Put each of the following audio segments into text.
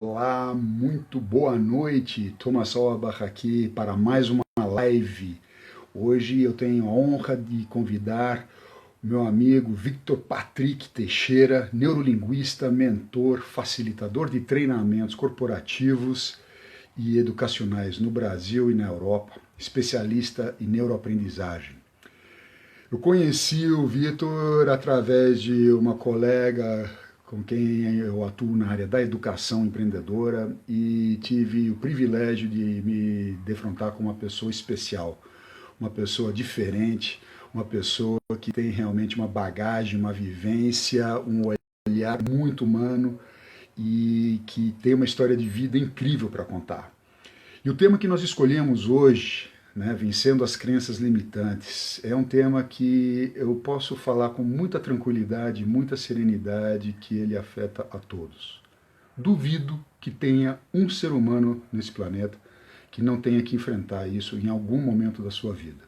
Olá, muito boa noite. Thomas Orbach aqui para mais uma live. Hoje eu tenho a honra de convidar o meu amigo Victor Patrick Teixeira, neurolinguista, mentor, facilitador de treinamentos corporativos e educacionais no Brasil e na Europa, especialista em neuroaprendizagem. Eu conheci o Vitor através de uma colega com quem eu atuo na área da educação empreendedora e tive o privilégio de me defrontar com uma pessoa especial, uma pessoa diferente, uma pessoa que tem realmente uma bagagem, uma vivência, um olhar muito humano e que tem uma história de vida incrível para contar. E o tema que nós escolhemos hoje, né, vencendo as crenças limitantes, é um tema que eu posso falar com muita tranquilidade, muita serenidade, que ele afeta a todos. Duvido que tenha um ser humano nesse planeta que não tenha que enfrentar isso em algum momento da sua vida.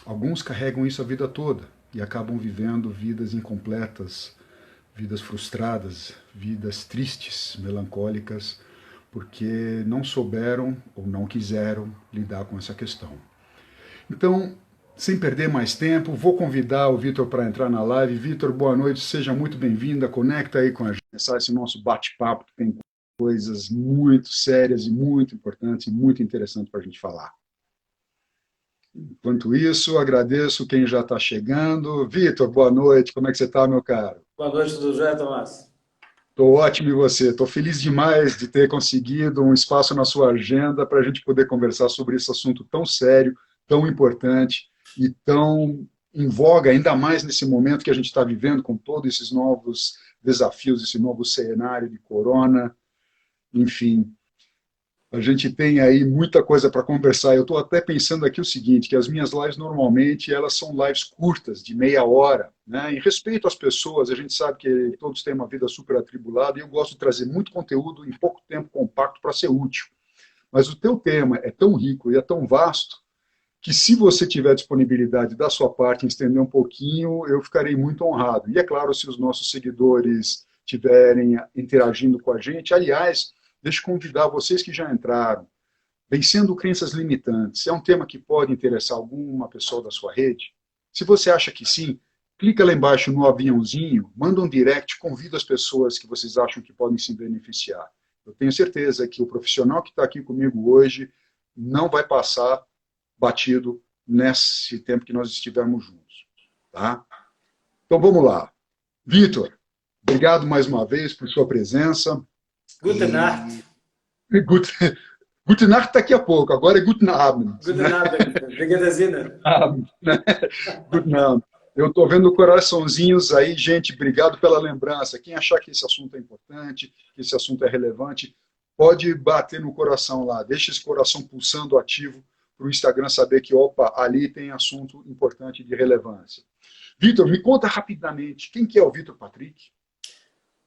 Alguns carregam isso a vida toda e acabam vivendo vidas incompletas, vidas frustradas, vidas tristes, melancólicas, porque não souberam ou não quiseram lidar com essa questão. Então, sem perder mais tempo, vou convidar o Vitor para entrar na live. Vitor, boa noite, seja muito bem-vinda, conecta aí com a gente, esse nosso bate-papo que tem coisas muito sérias e muito importantes e muito interessantes para a gente falar. Enquanto isso, agradeço quem já está chegando. Vitor, boa noite, como é que você está, meu caro? Boa noite, tudo jóia, Tomás? Estou ótimo e você? Estou feliz demais de ter conseguido um espaço na sua agenda para a gente poder conversar sobre esse assunto tão sério, tão importante e tão em voga, ainda mais nesse momento que a gente está vivendo com todos esses novos desafios, esse novo cenário de corona, enfim. A gente tem aí muita coisa para conversar. Eu estou até pensando aqui o seguinte, que as minhas lives normalmente elas são lives curtas, de meia hora, né? Em respeito às pessoas, a gente sabe que todos têm uma vida super atribulada e eu gosto de trazer muito conteúdo em pouco tempo compacto para ser útil. Mas o teu tema é tão rico e é tão vasto que se você tiver disponibilidade da sua parte em estender um pouquinho, eu ficarei muito honrado. E é claro, se os nossos seguidores estiverem interagindo com a gente, aliás, deixa eu convidar vocês que já entraram, vencendo crenças limitantes. É um tema que pode interessar alguma pessoa da sua rede? Se você acha que sim, clica lá embaixo no aviãozinho, manda um direct, convida as pessoas que vocês acham que podem se beneficiar. Eu tenho certeza que o profissional que está aqui comigo hoje não vai passar batido nesse tempo que nós estivermos juntos. Tá? Então vamos lá. Vitor, obrigado mais uma vez por sua presença. Gute Nacht. E Gut, Gute Nacht daqui a pouco, agora é Guten Abend. Guten Né? Abend. Wie geht es Ihnen? Abend, né? Guten Abend. Eu estou vendo coraçãozinhos aí, gente, obrigado pela lembrança. Quem achar que esse assunto é importante, que esse assunto é relevante, pode bater no coração lá, deixa esse coração pulsando ativo para o Instagram saber que, opa, ali tem assunto importante de relevância. Vitor, me conta rapidamente, quem que é o Vitor Patrick?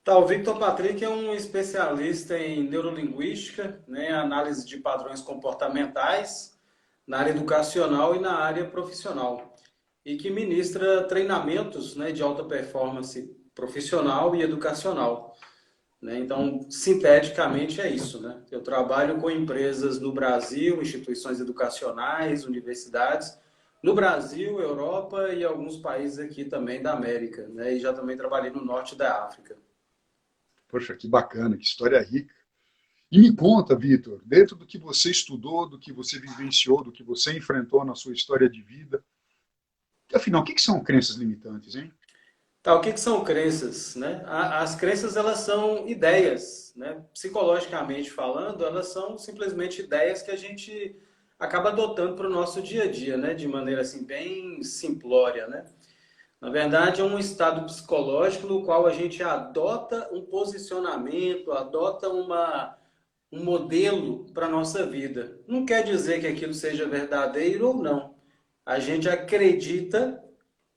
Tá, o Victor Patrick é um especialista em neurolinguística, né, análise de padrões comportamentais na área educacional e na área profissional, e que ministra treinamentos, né, de alta performance profissional e educacional. Né? Então, sinteticamente é isso. Né? Eu trabalho com empresas no Brasil, instituições educacionais, universidades, no Brasil, Europa e alguns países aqui também da América. Né? E já também trabalhei no norte da África. Poxa, que bacana, que história rica. E me conta, Vitor, dentro do que você estudou, do que você vivenciou, do que você enfrentou na sua história de vida, afinal, o que são crenças limitantes, hein? Tá, o que são crenças? Né? As crenças, elas são ideias. Né? Psicologicamente falando, elas são simplesmente ideias que a gente acaba adotando para o nosso dia a dia, né? De maneira assim, bem simplória, né? Na verdade, é um estado psicológico no qual a gente adota um posicionamento, adota um modelo para a nossa vida. Não quer dizer que aquilo seja verdadeiro ou não. A gente acredita,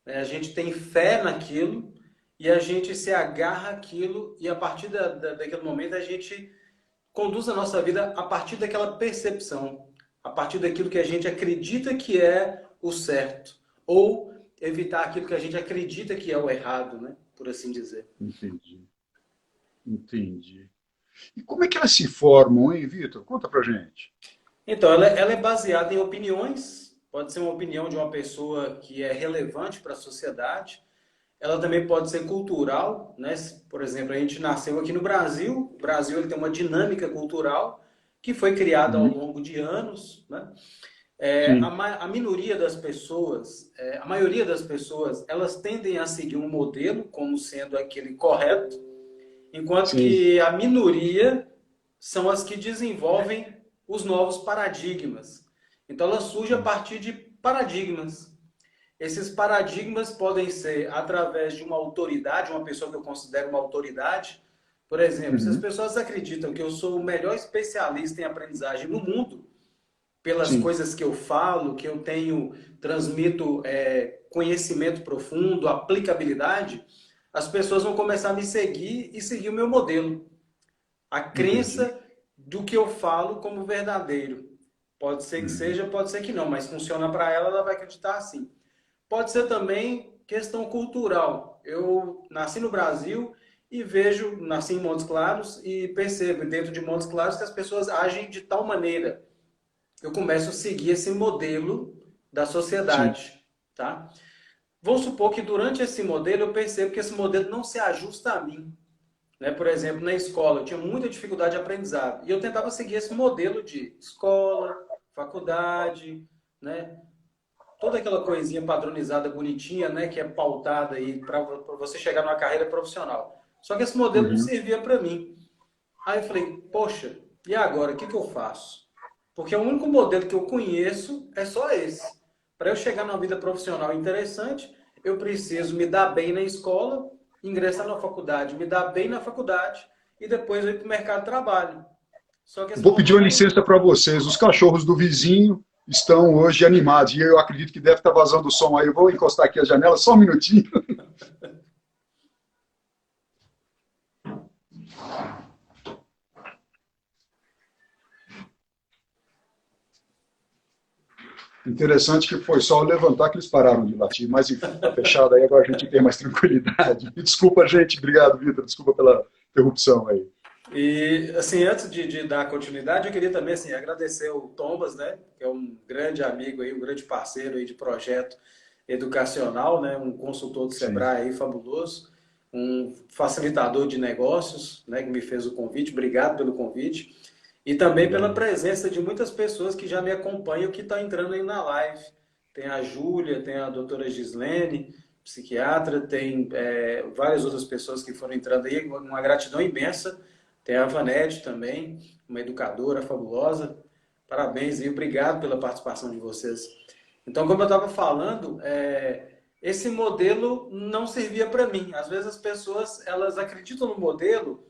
né, a gente tem fé naquilo e a gente se agarra àquilo e a partir daquele momento a gente conduz a nossa vida a partir daquela percepção, a partir daquilo que a gente acredita que é o certo, ou evitar aquilo que a gente acredita que é o errado, né? Por assim dizer. Entendi, entendi. E como é que elas se formam, hein, Vitor? Conta pra gente. Então, ela é baseada em opiniões, pode ser uma opinião de uma pessoa que é relevante para a sociedade, ela também pode ser cultural, né? Por exemplo, a gente nasceu aqui no Brasil, o Brasil ele tem uma dinâmica cultural que foi criada ao Uhum. longo de anos, né? Sim, A minoria das pessoas, a maioria das pessoas, elas tendem a seguir um modelo como sendo aquele correto, enquanto sim. que a minoria são as que desenvolvem os novos paradigmas. Então, ela surge a partir de paradigmas. Esses paradigmas podem ser através de uma autoridade, uma pessoa que eu considero uma autoridade. Por exemplo, se as Uhum. pessoas acreditam que eu sou o melhor especialista em aprendizagem no mundo, pelas Sim. coisas que eu falo, que eu tenho, transmito conhecimento profundo, aplicabilidade, as pessoas vão começar a me seguir e seguir o meu modelo. A Entendi. crença do que eu falo como verdadeiro. Pode ser que Uhum. seja, pode ser que não, mas funciona para ela, ela vai acreditar assim. Pode ser também questão cultural. Eu nasci no Brasil e vejo, nasci em Montes Claros e percebo dentro de Montes Claros que as pessoas agem de tal maneira. Eu começo a seguir esse modelo da Sim. sociedade, tá? Vamos supor que durante esse modelo eu percebo que esse modelo não se ajusta a mim. Né? Por exemplo, na escola eu tinha muita dificuldade de aprendizado e eu tentava seguir esse modelo de escola, faculdade, né? Toda aquela coisinha padronizada, bonitinha, né? Que é pautada aí para você chegar numa carreira profissional. Só que esse modelo não Uhum. servia para mim. Aí eu falei, poxa, e agora? O que que eu faço? Porque o único modelo que eu conheço é só esse. Para eu chegar numa vida profissional interessante, eu preciso me dar bem na escola, ingressar na faculdade, me dar bem na faculdade e depois eu ir para o mercado de trabalho. Só que esse Vou pedir uma modelo. licença para vocês. Os cachorros do vizinho estão hoje animados e eu acredito que deve estar vazando o som aí. Eu vou encostar aqui a janela só um minutinho. Interessante que foi só eu levantar que eles pararam de latir, mas enfim, está fechado aí, agora a gente tem mais tranquilidade. Desculpa, gente. Obrigado, Vitor. Desculpa pela interrupção aí. E, assim, antes de dar continuidade, eu queria também, assim, agradecer o Thomas, né, que é um grande amigo aí, um grande parceiro aí de projeto educacional, né, um consultor do Sim, Sebrae aí, fabuloso, um facilitador de negócios, né, que me fez o convite. Obrigado pelo convite. E também pela obrigado. presença de muitas pessoas que já me acompanham, que estão entrando aí na live. Tem a Júlia, tem a doutora Gislene, psiquiatra, tem várias outras pessoas que foram entrando aí, uma gratidão imensa. Tem a Vanete também, uma educadora fabulosa. Parabéns e obrigado pela participação de vocês. Então, como eu estava falando, esse modelo não servia para mim. Às vezes as pessoas elas acreditam no modelo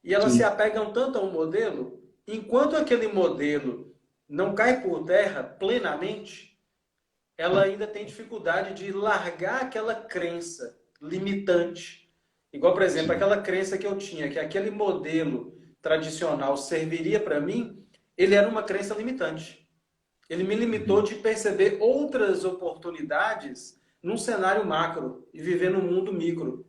e elas se Sim, apegam tanto a um modelo, enquanto aquele modelo não cai por terra plenamente, ela ainda tem dificuldade de largar aquela crença limitante. Igual, por exemplo, sim. aquela crença que eu tinha, que aquele modelo tradicional serviria para mim, ele era uma crença limitante. Ele me limitou Uhum. de perceber outras oportunidades num cenário macro e viver no mundo micro.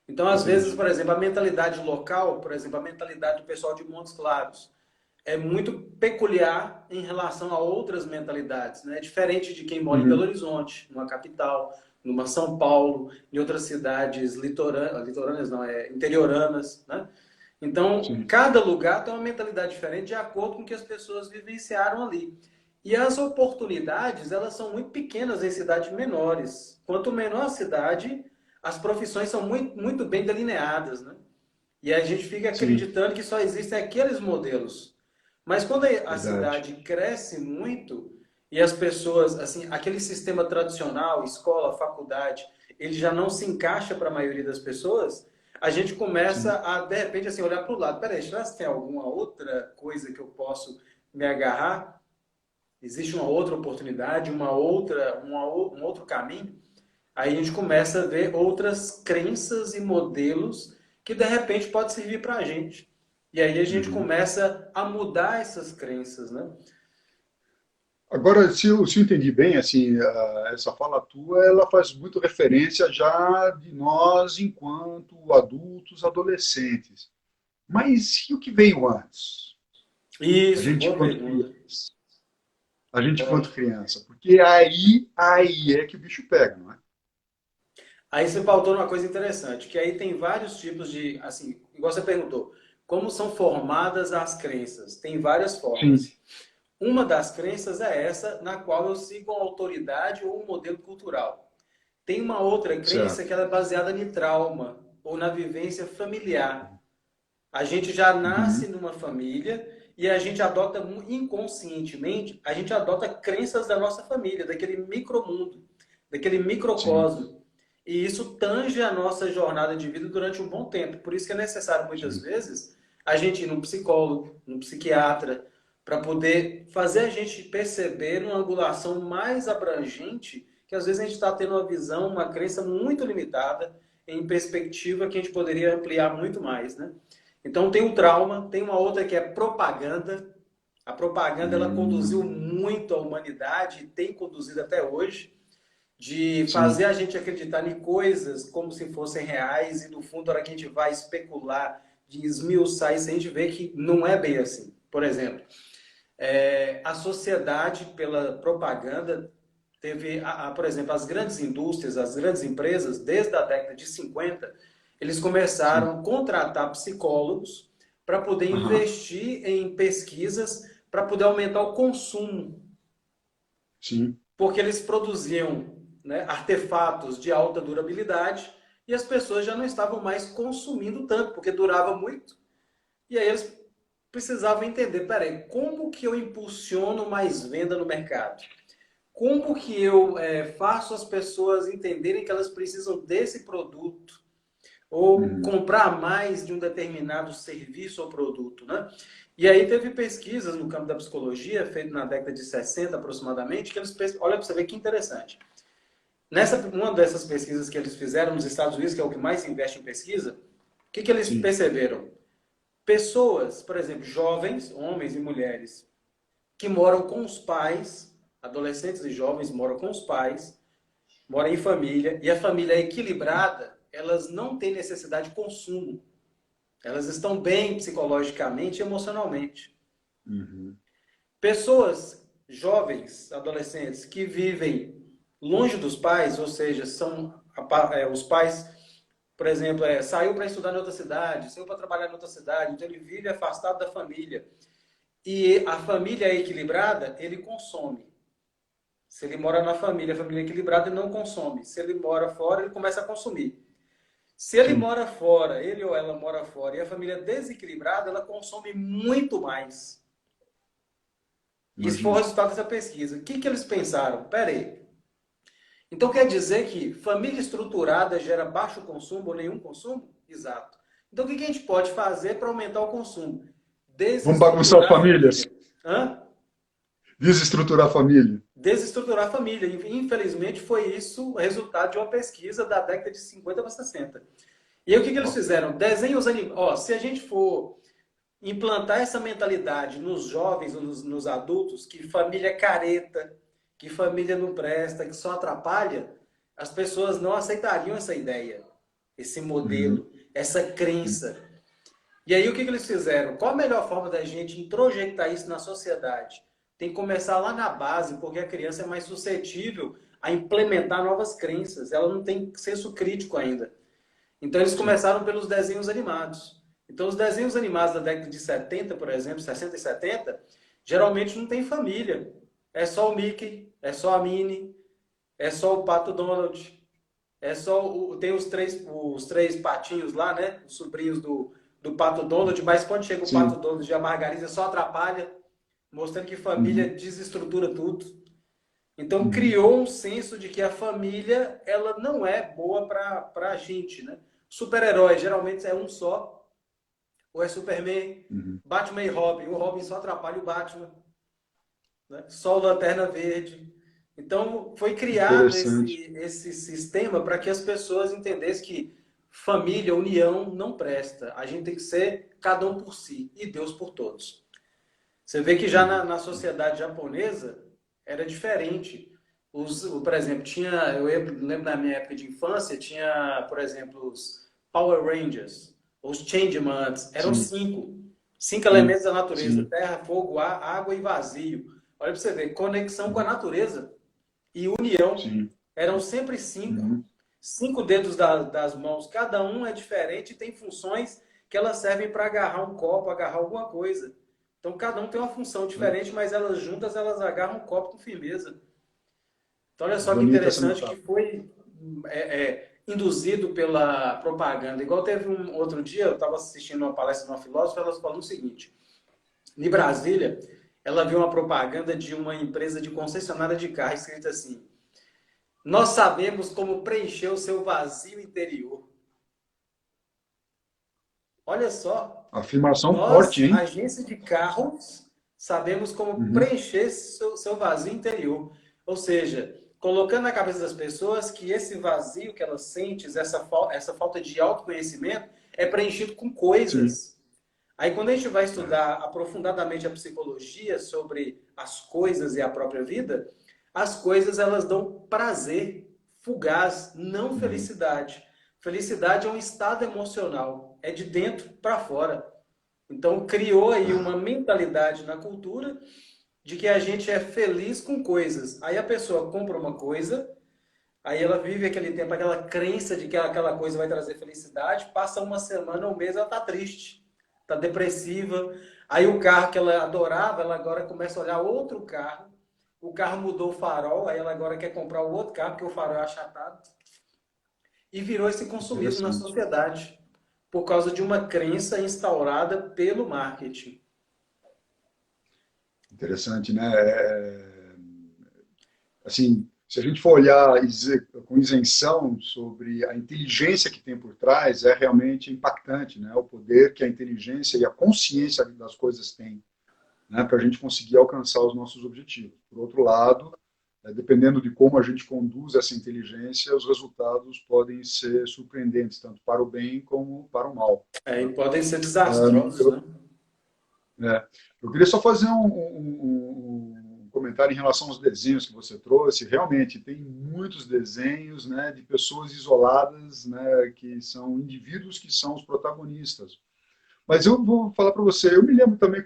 Então, às vezes, Entendi. por exemplo, a mentalidade local, por exemplo, a mentalidade do pessoal de Montes Claros, é muito peculiar em relação a outras mentalidades, né? Diferente de quem mora em Belo Uhum. Horizonte, numa capital, numa São Paulo, em outras cidades litorâneas, não, interioranas, né? Então, Sim, cada lugar tem uma mentalidade diferente de acordo com o que as pessoas vivenciaram ali. E as oportunidades, elas são muito pequenas em cidades menores. Quanto menor a cidade, as profissões são muito bem delineadas, né? E a gente fica sim, acreditando que só existem aqueles modelos. Mas quando a verdade. cidade cresce muito e as pessoas, assim, aquele sistema tradicional, escola, faculdade, ele já não se encaixa para a maioria das pessoas, a gente começa Sim. a, de repente, assim, olhar para o lado. Peraí, será que tem alguma outra coisa que eu posso me agarrar? Existe uma outra oportunidade, um outro caminho? Aí a gente começa a ver outras crenças e modelos que de repente pode servir para a gente. E aí a gente Uhum. começa a mudar essas crenças, né? Agora, se eu entendi bem, assim, essa fala tua, ela faz muito referência já de nós enquanto adultos, adolescentes. Mas e o que veio antes? A Isso, gente boa quando pergunta. criança. A gente quando Ótimo. criança. Porque aí é que o bicho pega, não é? Aí você pautou numa coisa interessante, que aí tem vários tipos de, assim, igual você perguntou, como são formadas as crenças? Tem várias Sim, formas. Uma das crenças é essa, na qual eu sigo uma autoridade ou um modelo cultural. Tem uma outra crença certo. que ela é baseada em trauma ou na vivência familiar. A gente já nasce Uhum. numa família e a gente adota inconscientemente, a gente adota crenças da nossa família, daquele micromundo, daquele Sim, microcosmo. E isso tange a nossa jornada de vida durante um bom tempo. Por isso que é necessário, muitas sim. vezes, a gente ir num psicólogo, num psiquiatra, para poder fazer a gente perceber uma angulação mais abrangente, que às vezes a gente está tendo uma visão, uma crença muito limitada, em perspectiva que a gente poderia ampliar muito mais, né? Então tem o trauma, tem uma outra que é propaganda. A propaganda ela conduziu Hum, muito a humanidade e tem conduzido até hoje, de fazer sim. a gente acreditar em coisas como se fossem reais e no fundo, a hora que a gente vai especular, de esmiuçar isso, a gente vê que não é bem assim. Por exemplo, a sociedade, pela propaganda, teve, por exemplo, as grandes indústrias, as grandes empresas, desde a década de 50, eles Sim. começaram a contratar psicólogos para poder Aham. investir em pesquisas para poder aumentar o consumo, Sim. porque eles produziam, né, artefatos de alta durabilidade e as pessoas já não estavam mais consumindo tanto, porque durava muito. E aí eles precisavam entender, peraí, como que eu impulsiono mais venda no mercado? Como que eu faço as pessoas entenderem que elas precisam desse produto? Ou Uhum. comprar mais de um determinado serviço ou produto, né? E aí teve pesquisas no campo da psicologia, feito na década de 60 aproximadamente, que eles, olha para você ver que interessante. Uma dessas pesquisas que eles fizeram nos Estados Unidos, que é o que mais investe em pesquisa, o que eles Sim. perceberam? Pessoas, por exemplo, jovens, homens e mulheres, que moram com os pais, adolescentes e jovens moram com os pais, moram em família, e a família é equilibrada, elas não têm necessidade de consumo. Elas estão bem psicologicamente e emocionalmente. Uhum. Pessoas jovens, adolescentes, que vivem longe dos pais, ou seja, são os pais, por exemplo, saiu para estudar em outra cidade, saiu para trabalhar em outra cidade, então ele vive afastado da família. E a família é equilibrada, ele consome. Se ele mora na família, a família é equilibrada, ele não consome. Se ele mora fora, ele começa a consumir. Se ele Sim. mora fora, ele ou ela mora fora, e a família é desequilibrada, ela consome muito mais. Isso foi o Imagino. resultado dessa pesquisa. O que eles pensaram? Pera aí. Então quer dizer que família estruturada gera baixo consumo ou nenhum consumo? Exato. Então o que a gente pode fazer para aumentar o consumo? Vamos bagunçar Desestruturar a famílias? família. Hã? Desestruturar a família? Desestruturar a família. Infelizmente, foi isso o resultado de uma pesquisa da década de 50 para 60. E aí, o que eles Ó. fizeram? Desenhos animados. Se a gente for implantar essa mentalidade nos jovens, nos adultos, que família é careta, que família não presta, que só atrapalha, as pessoas não aceitariam essa ideia, esse Uhum. modelo, essa Sim. crença. E aí o que eles fizeram? Qual a melhor forma da gente introjectar isso na sociedade? Tem que começar lá na base, porque a criança é mais suscetível a implementar novas crenças. Ela não tem senso crítico ainda. Então eles Sim. começaram pelos desenhos animados. Então os desenhos animados da década de 70, por exemplo, 60 e 70, geralmente não tem família. É só o Mickey, é só a Minnie, é só o Pato Donald, tem os três patinhos lá, né? Os sobrinhos do Pato Donald, mas quando chega o Pato Sim. Donald e a Margarida só atrapalha, mostrando que família Uhum. desestrutura tudo. Então Uhum. criou um senso de que a família ela não é boa para a gente, né? Super-herói geralmente é um só, ou é Superman, Uhum. Batman e Robin. O Robin só atrapalha o Batman, né? Só o Lanterna Verde. Então foi criado Interessante. esse sistema para que as pessoas entendessem que família, união não presta. A gente tem que ser cada um por si e Deus por todos. Você vê que já Uhum. na sociedade japonesa era diferente. Por exemplo, eu lembro na minha época de infância, tinha, por exemplo, os Power Rangers. Os changements, eram sim, cinco. Cinco sim, elementos da natureza: sim, terra, fogo, ar, água e vazio. Olha para você ver, conexão com a natureza e união. sim. Eram sempre cinco. Uhum, Cinco dedos das mãos, cada um é diferente e tem funções que elas servem para agarrar um copo, agarrar alguma coisa. Então cada um tem uma função diferente, mas elas juntas elas agarram um copo com firmeza. Então olha só que bonita essa interessante que metáfora. foi induzido pela propaganda. Igual teve um outro dia, eu estava assistindo uma palestra de uma filósofa, ela falou o seguinte: em Brasília, ela viu uma propaganda de uma empresa de concessionária de carro escrita assim: nós sabemos como preencher o seu vazio interior. Olha só, Afirmação forte, nós, hein? agência de carros, sabemos como Uhum, preencher seu vazio interior. Ou seja, colocando na cabeça das pessoas que esse vazio que elas sentem, essa falta de autoconhecimento, é preenchido com sim. coisas. Aí, quando a gente vai É. estudar aprofundadamente a psicologia sobre as coisas e a própria vida, as coisas elas dão prazer fugaz, não Uhum. felicidade. Felicidade é um estado emocional, é de dentro para fora. Então, criou aí uma mentalidade na cultura de que a gente é feliz com coisas. Aí a pessoa compra uma coisa, aí ela vive aquele tempo, aquela crença de que aquela coisa vai trazer felicidade, passa uma semana, um mês, ela tá triste, tá depressiva. Aí o carro que ela adorava, ela agora começa a olhar outro carro. O carro mudou o farol, aí ela agora quer comprar o outro carro, porque o farol é achatado. E virou esse consumismo na Interessante. sociedade, por causa de uma crença instaurada pelo marketing. Interessante, né? Assim, se a gente for olhar com isenção sobre a inteligência que tem por trás, é realmente impactante, né? O poder que a inteligência e a consciência das coisas têm, né? Para a gente conseguir alcançar os nossos objetivos. Por outro lado, dependendo de como a gente conduz essa inteligência, os resultados podem ser surpreendentes, tanto para o bem como para o mal, É, né? e podem ser desastrosos, Eu, né? é, eu queria só fazer um comentário em relação aos desenhos que você trouxe. Realmente, tem muitos desenhos, né, de pessoas isoladas, né, que são indivíduos que são os protagonistas. Mas eu vou falar para você, eu me lembro também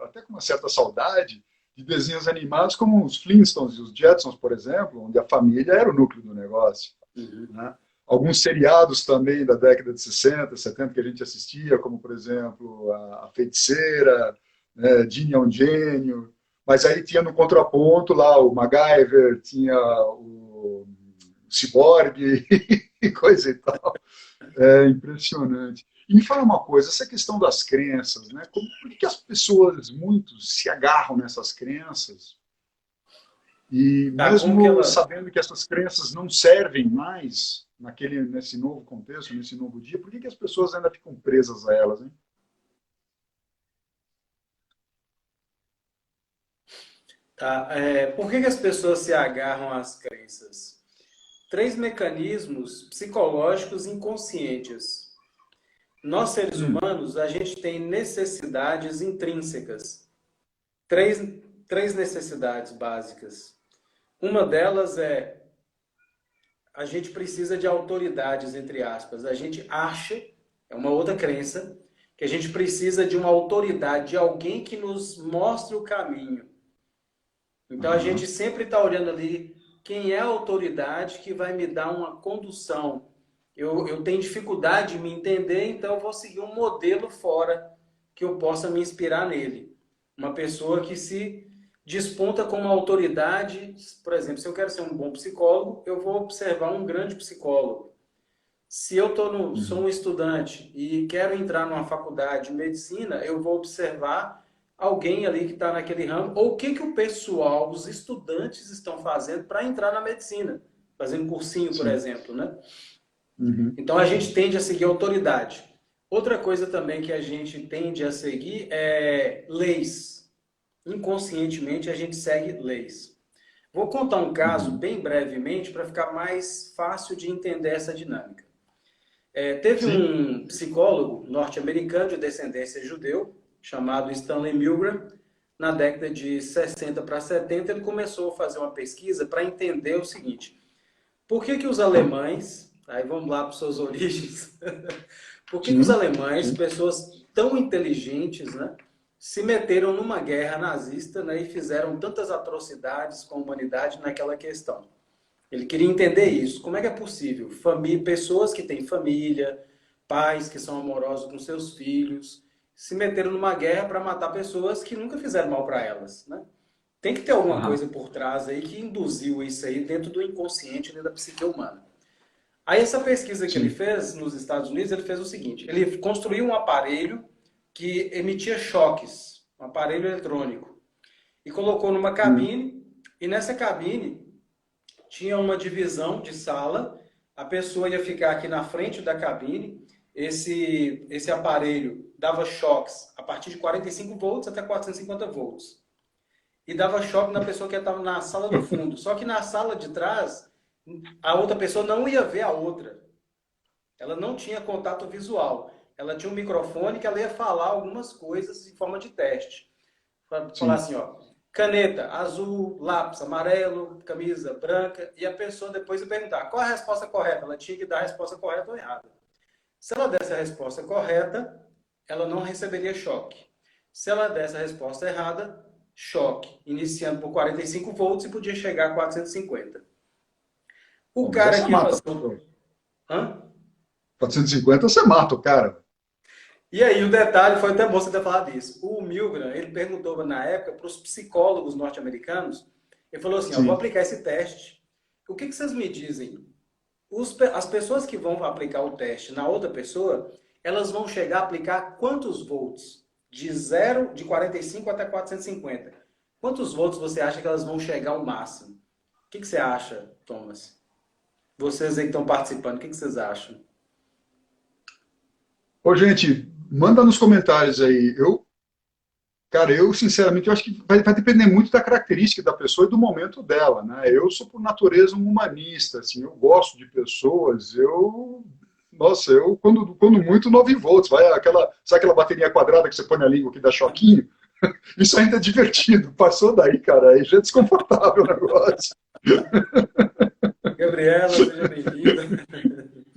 até com uma certa saudade, de desenhos animados como os Flintstones e os Jetsons, por exemplo, onde a família era o núcleo do negócio, Uhum. né? Alguns seriados também da década de 60, 70 que a gente assistia, como, por exemplo, a Feiticeira, né? Ginny é um Gênio. Mas aí tinha no contraponto lá o MacGyver, tinha o Cyborg e coisa e tal. É impressionante. E me fala uma coisa, essa questão das crenças, né? Por que as pessoas, muitos, se agarram nessas crenças e Tá, como que mesmo ela. sabendo que essas crenças não servem mais nesse novo contexto, nesse novo dia, por que as pessoas ainda ficam presas a elas, hein? Tá, por que as pessoas se agarram às crenças? Três mecanismos psicológicos inconscientes. Nós, seres Hum, humanos, a gente tem necessidades intrínsecas. Três, três necessidades básicas. Uma delas é a gente precisa de autoridades, entre aspas. A gente acha, é uma outra crença, que a gente precisa de uma autoridade, de alguém que nos mostre o caminho. Então a gente aham, sempre está olhando ali quem é a autoridade que vai me dar uma condução. Eu tenho dificuldade de me entender, então eu vou seguir um modelo fora que eu possa me inspirar nele. Uma pessoa que se desponta como autoridade, por exemplo, se eu quero ser um bom psicólogo, eu vou observar um grande psicólogo. Se eu sou uhum, um estudante e quero entrar numa faculdade de medicina, eu vou observar alguém ali que está naquele ramo, ou o que, que o pessoal, os estudantes estão fazendo para entrar na medicina, fazendo cursinho, por sim, exemplo, né? uhum, Então a gente tende a seguir autoridade. Outra coisa também que a gente tende a seguir é leis. Inconscientemente a gente segue leis. Vou contar um caso uhum, bem brevemente para ficar mais fácil de entender essa dinâmica. Teve sim, um psicólogo norte-americano de descendência judeu, chamado Stanley Milgram, na década de 60 para 70, ele começou a fazer uma pesquisa para entender o seguinte: por que que os alemães, aí vamos lá para suas origens, Por que que os Sim, alemães, sim. pessoas tão inteligentes, né, se meteram numa guerra nazista, né, e fizeram tantas atrocidades com a humanidade naquela questão? Ele queria entender isso. Como é que é possível? Pessoas que têm família, pais que são amorosos com seus filhos, se meteram numa guerra para matar pessoas que nunca fizeram mal para elas, né? Tem que ter alguma Aham, coisa por trás aí que induziu isso aí dentro do inconsciente, dentro da psique humana. Aí essa pesquisa que ele sim. fez nos Estados Unidos, ele fez o seguinte, ele construiu um aparelho que emitia choques, um aparelho eletrônico, e colocou numa Hum. cabine, e nessa cabine tinha uma divisão de sala, a pessoa ia ficar aqui na frente da cabine, esse aparelho dava choques a partir de 45 volts até 450 volts. E dava choque na pessoa que estava na sala do fundo. Só que na sala de trás, a outra pessoa não ia ver a outra. Ela não tinha contato visual. Ela tinha um microfone que ela ia falar algumas coisas em forma de teste. Falar Sim. assim, ó, caneta azul, lápis amarelo, camisa branca, e a pessoa depois ia perguntar qual é a resposta correta. Ela tinha que dar a resposta correta ou errada. Se ela desse a resposta correta, ela não receberia choque. Se ela desse a resposta errada, choque, iniciando por 45 volts e podia chegar a 450. O Bom, mas aí cara você que ia mata a fazer. pessoa. Hã? 450 você mata o cara. E aí, o detalhe foi até bom você ter falado isso. O Milgram, ele perguntou na época para os psicólogos norte-americanos, ele falou assim, ó, vou Sim. aplicar esse teste. O que vocês me dizem? As pessoas que vão aplicar o teste na outra pessoa, elas vão chegar a aplicar quantos volts? De 45 até 450. Quantos volts você acha que elas vão chegar ao máximo? O que você acha, Thomas? Vocês aí que estão participando, o que vocês acham? Ô, gente, manda nos comentários aí. Cara, eu sinceramente eu acho que vai depender muito da característica da pessoa e do momento dela, né? Eu sou por natureza um humanista, assim, eu gosto de pessoas, nossa, eu quando muito 9 volts, sabe aquela bateria quadrada que você põe na língua que dá choquinho? Isso ainda é divertido. Passou daí, cara, aí já é desconfortável o negócio. Gabriela, seja bem-vinda.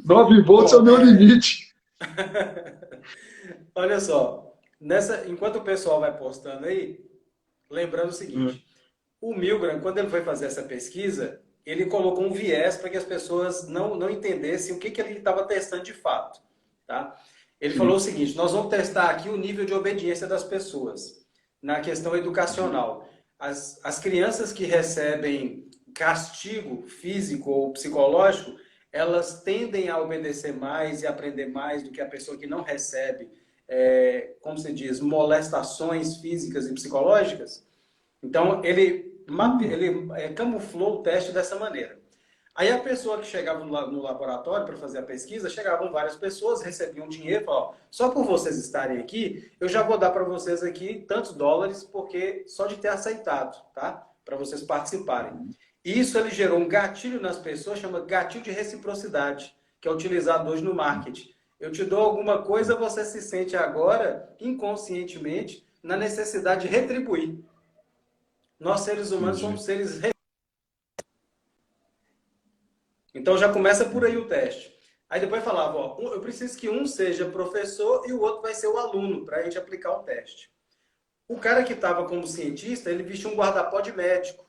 9 volts é o Bom, meu limite. olha só, enquanto o pessoal vai postando aí, lembrando o seguinte, o Milgram, quando ele foi fazer essa pesquisa, ele colocou um viés para que as pessoas não entendessem o que ele estava testando de fato. Tá? Ele falou o Sim. seguinte, nós vamos testar aqui o nível de obediência das pessoas na questão educacional. As crianças que recebem castigo físico ou psicológico, elas tendem a obedecer mais e aprender mais do que a pessoa que não recebe, como se diz, molestações físicas e psicológicas. Então, ele camuflou o teste dessa maneira. Aí a pessoa que chegava no laboratório para fazer a pesquisa, chegavam várias pessoas, recebiam dinheiro, falavam, só por vocês estarem aqui, eu já vou dar para vocês aqui tantos dólares, porque só de ter aceitado, tá? Para vocês participarem. E isso ele gerou um gatilho nas pessoas, chama gatilho de reciprocidade, que é utilizado hoje no marketing. Eu te dou alguma coisa, você se sente agora, inconscientemente, na necessidade de retribuir. Nós, seres humanos, Entendi, somos seres. Então já começa por aí o teste. Aí depois falava, ó, eu preciso que um seja professor e o outro vai ser o aluno, para a gente aplicar o teste. O cara que estava como cientista, ele vestia um guarda-pó de médico,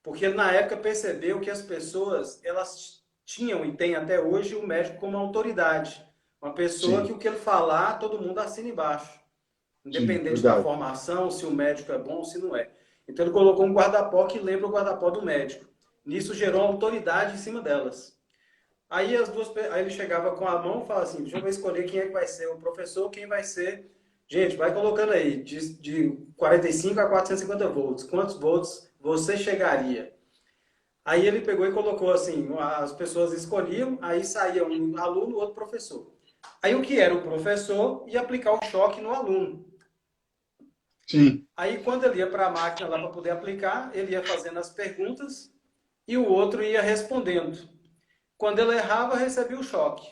porque ele na época percebeu que as pessoas, elas tinham e têm até hoje o médico como autoridade. Uma pessoa que sim, o que ele falar, todo mundo assina embaixo. sim, Independente da verdade. formação, se o médico é bom ou se não é. Então ele colocou um guarda-pó que lembra o guarda-pó do médico. Nisso gerou autoridade em cima delas. Aí ele chegava com a mão e falava assim: deixa eu ver escolher quem é que vai ser o professor, quem vai ser. Gente, vai colocando aí, de 45 a 450 volts. Quantos volts você chegaria? Aí ele pegou e colocou assim: as pessoas escolhiam, aí saía um aluno, outro professor. Aí o que era o professor ia aplicar o choque no aluno. Sim, Aí, quando ele ia para a máquina lá para poder aplicar, ele ia fazendo as perguntas e o outro ia respondendo. Quando ele errava, recebia o choque.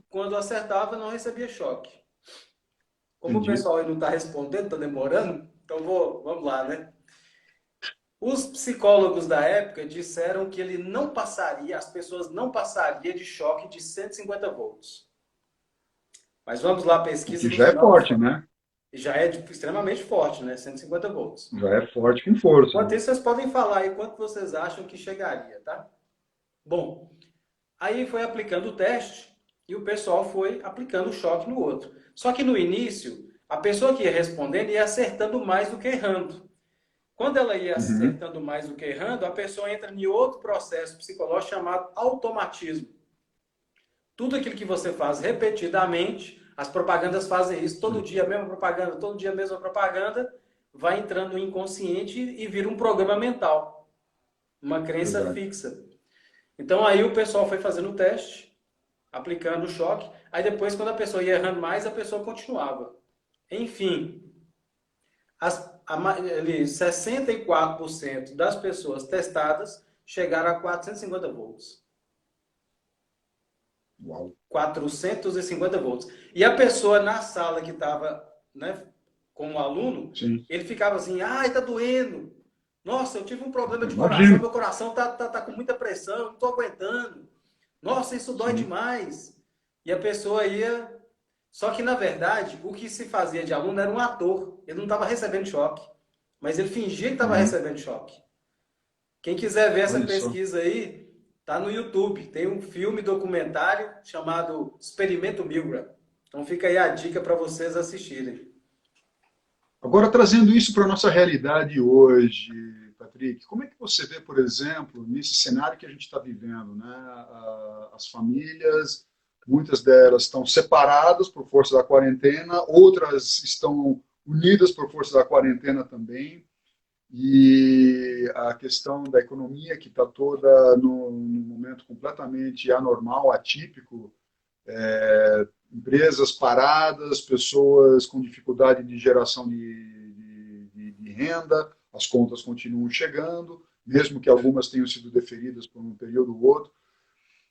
Quando acertava, não recebia choque. Como o entendi. pessoal aí não está respondendo, está demorando, então vamos lá, né? Os psicólogos da época disseram que ele não passaria, as pessoas não passariam de choque de 150 volts. Mas vamos lá, a O pesquisa que no já é final forte, né? já é extremamente forte, né? 150 volts. Já é forte com força, Enquanto né? isso, vocês podem falar aí quanto vocês acham que chegaria, tá? Bom, aí foi aplicando o teste e o pessoal foi aplicando o choque no outro. Só que no início, a pessoa que ia respondendo ia acertando mais do que errando. Quando ela ia Uhum. acertando mais do que errando, a pessoa entra em outro processo psicológico chamado automatismo. Tudo aquilo que você faz repetidamente, as propagandas fazem isso, todo Sim, dia a mesma propaganda, todo dia a mesma propaganda, vai entrando no inconsciente e vira um programa mental, uma crença verdade. fixa. Então aí o pessoal foi fazendo o teste, aplicando o choque, aí depois quando a pessoa ia errando mais, a pessoa continuava. Enfim, ali, 64% das pessoas testadas chegaram a 450 volts. Uau. 450 volts. E a pessoa na sala que estava, né, com o aluno, Sim, ele ficava assim, ai, tá doendo. Nossa, eu tive um problema de coração, imagino. meu coração tá com muita pressão, não tô aguentando. Nossa, isso dói Sim. demais. E a pessoa ia... Só que, na verdade, o que se fazia de aluno era um ator. Ele não estava recebendo choque, mas ele fingia que estava Uhum. recebendo choque. Quem quiser ver essa Olha só. pesquisa aí, tá no YouTube. Tem um filme documentário chamado Experimento Milgram. Então fica aí a dica para vocês assistirem. Agora, trazendo isso para a nossa realidade hoje, Patrick, como é que você vê, por exemplo, nesse cenário que a gente está vivendo, né? As famílias, muitas delas estão separadas por força da quarentena, outras estão unidas por força da quarentena também, e a questão da economia, que está toda num momento completamente anormal, atípico, empresas paradas, pessoas com dificuldade de geração de renda, as contas continuam chegando, mesmo que algumas tenham sido deferidas por um período ou outro.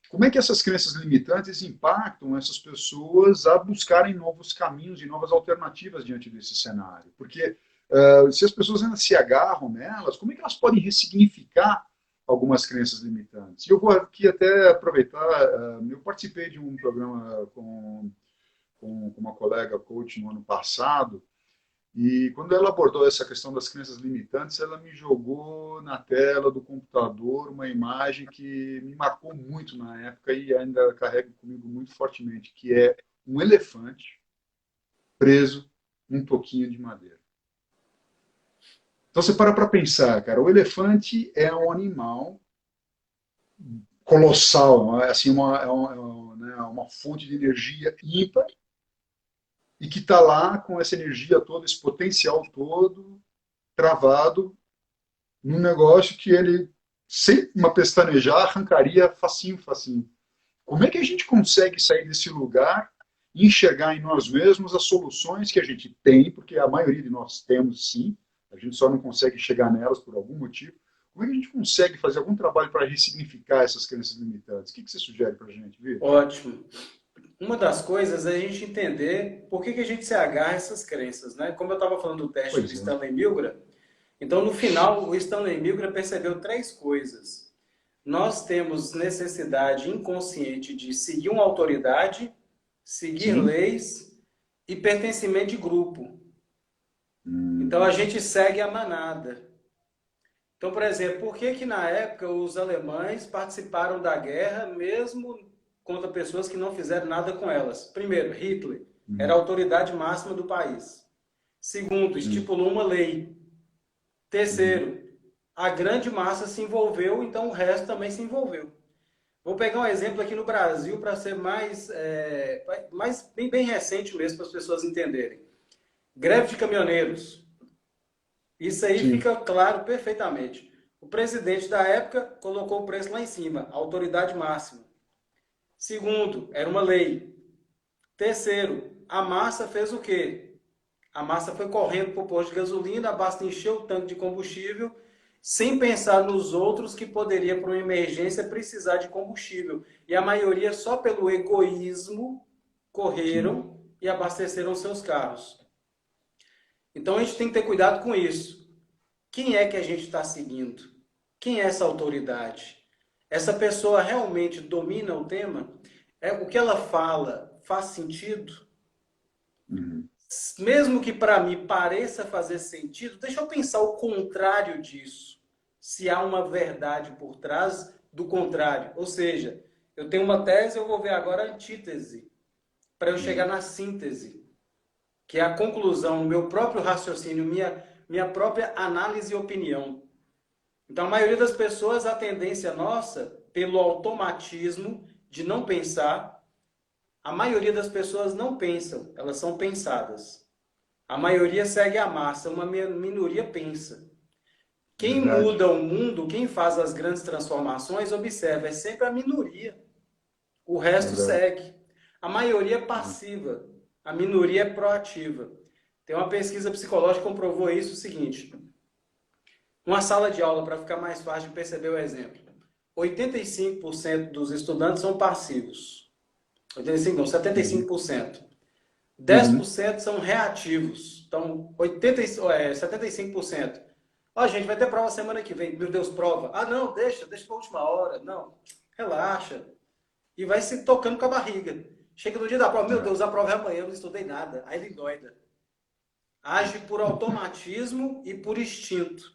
Como é que essas crenças limitantes impactam essas pessoas a buscarem novos caminhos e novas alternativas diante desse cenário? Porque se as pessoas ainda se agarram nelas, como é que elas podem ressignificar algumas crenças limitantes? E eu vou aqui até aproveitar, eu participei de um programa com uma colega coach no ano passado, e quando ela abordou essa questão das crenças limitantes, ela me jogou na tela do computador uma imagem que me marcou muito na época e ainda carrego comigo muito fortemente, que é um elefante preso num toquinho de madeira. Então você para pensar, cara, o elefante é um animal colossal, assim, uma fonte de energia ímpar e que está lá com essa energia toda, esse potencial todo travado num negócio que ele, sem uma pestanejar, arrancaria facinho, facinho. Como é que a gente consegue sair desse lugar e enxergar em nós mesmos as soluções que a gente tem, porque a maioria de nós temos sim, a gente só não consegue chegar nelas por algum motivo. Como é que a gente consegue fazer algum trabalho para ressignificar essas crenças limitantes? O que você sugere para a gente, Vitor? Ótimo. Uma das coisas é a gente entender por que a gente se agarra a essas crenças, né? Como eu estava falando do teste do Pois é. Stanley Milgram, então no final o Stanley Milgram percebeu três coisas. Nós temos necessidade inconsciente de seguir uma autoridade, seguir Sim. leis e pertencimento de grupo. Então a Hum, gente segue a manada. Então, por exemplo, por que que na época os alemães participaram da guerra mesmo contra pessoas que não fizeram nada com elas? Primeiro, Hitler era a hum, autoridade máxima do país. Segundo, sim. estipulou uma lei. Uhum. Terceiro, a grande massa se envolveu, então o resto também se envolveu. Vou pegar um exemplo aqui no Brasil para ser mais bem recente mesmo para as pessoas entenderem. Greve de caminhoneiros. Isso aí Sim. fica claro perfeitamente. O presidente da época colocou o preço lá em cima, a autoridade máxima. Segundo, era uma lei. Terceiro, a massa fez o quê? A massa foi correndo para o posto de gasolina, abastecer o tanque de combustível, sem pensar nos outros que poderia, por uma emergência, precisar de combustível. E a maioria, só pelo egoísmo, Sim. correram e abasteceram seus carros. Então a gente tem que ter cuidado com isso. Quem é que a gente está seguindo? Quem é essa autoridade? Essa pessoa realmente domina o tema? O que ela fala faz sentido? Uhum. Mesmo que para mim pareça fazer sentido, deixa eu pensar o contrário disso. Se há uma verdade por trás do contrário. Ou seja, eu tenho uma tese, eu vou ver agora a antítese, para eu chegar Uhum. na síntese, que é a conclusão, meu próprio raciocínio, minha própria análise e opinião. Então, a maioria das pessoas, a tendência nossa, pelo automatismo de não pensar, a maioria das pessoas não pensam, elas são pensadas. A maioria segue a massa, uma minoria pensa. Quem Verdade. muda o mundo, quem faz as grandes transformações, observa, é sempre a minoria. O resto Verdade. segue. A maioria é passiva, a minoria é proativa. Tem uma pesquisa psicológica que comprovou isso, o seguinte: uma sala de aula, para ficar mais fácil de perceber o exemplo. 85% dos estudantes são passivos. 85 não, Uhum. 75%. Uhum. 10% são reativos. Então, 75%. Ó, gente, vai ter prova semana que vem. Meu Deus, prova. Ah, não, deixa para a última hora. Não, relaxa. E vai se tocando com a barriga. Chega no dia da prova, meu É. Deus, a prova é amanhã, eu não estudei nada. Aí ele doida. Age por automatismo e por instinto,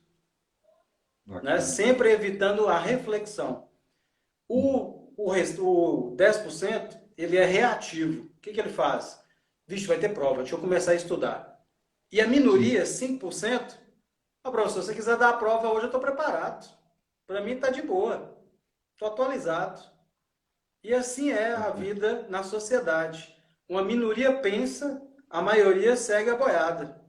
né? Bacana. Sempre evitando a reflexão. Uhum. O 10%, ele é reativo. O que ele faz? Vixe, vai ter prova, deixa eu começar a estudar. E a Sim. minoria, 5%, professor, se você quiser dar a prova hoje, eu estou preparado. Para mim está de boa. Estou atualizado. E assim é a Verdade. vida na sociedade. Uma minoria pensa, a maioria segue a boiada.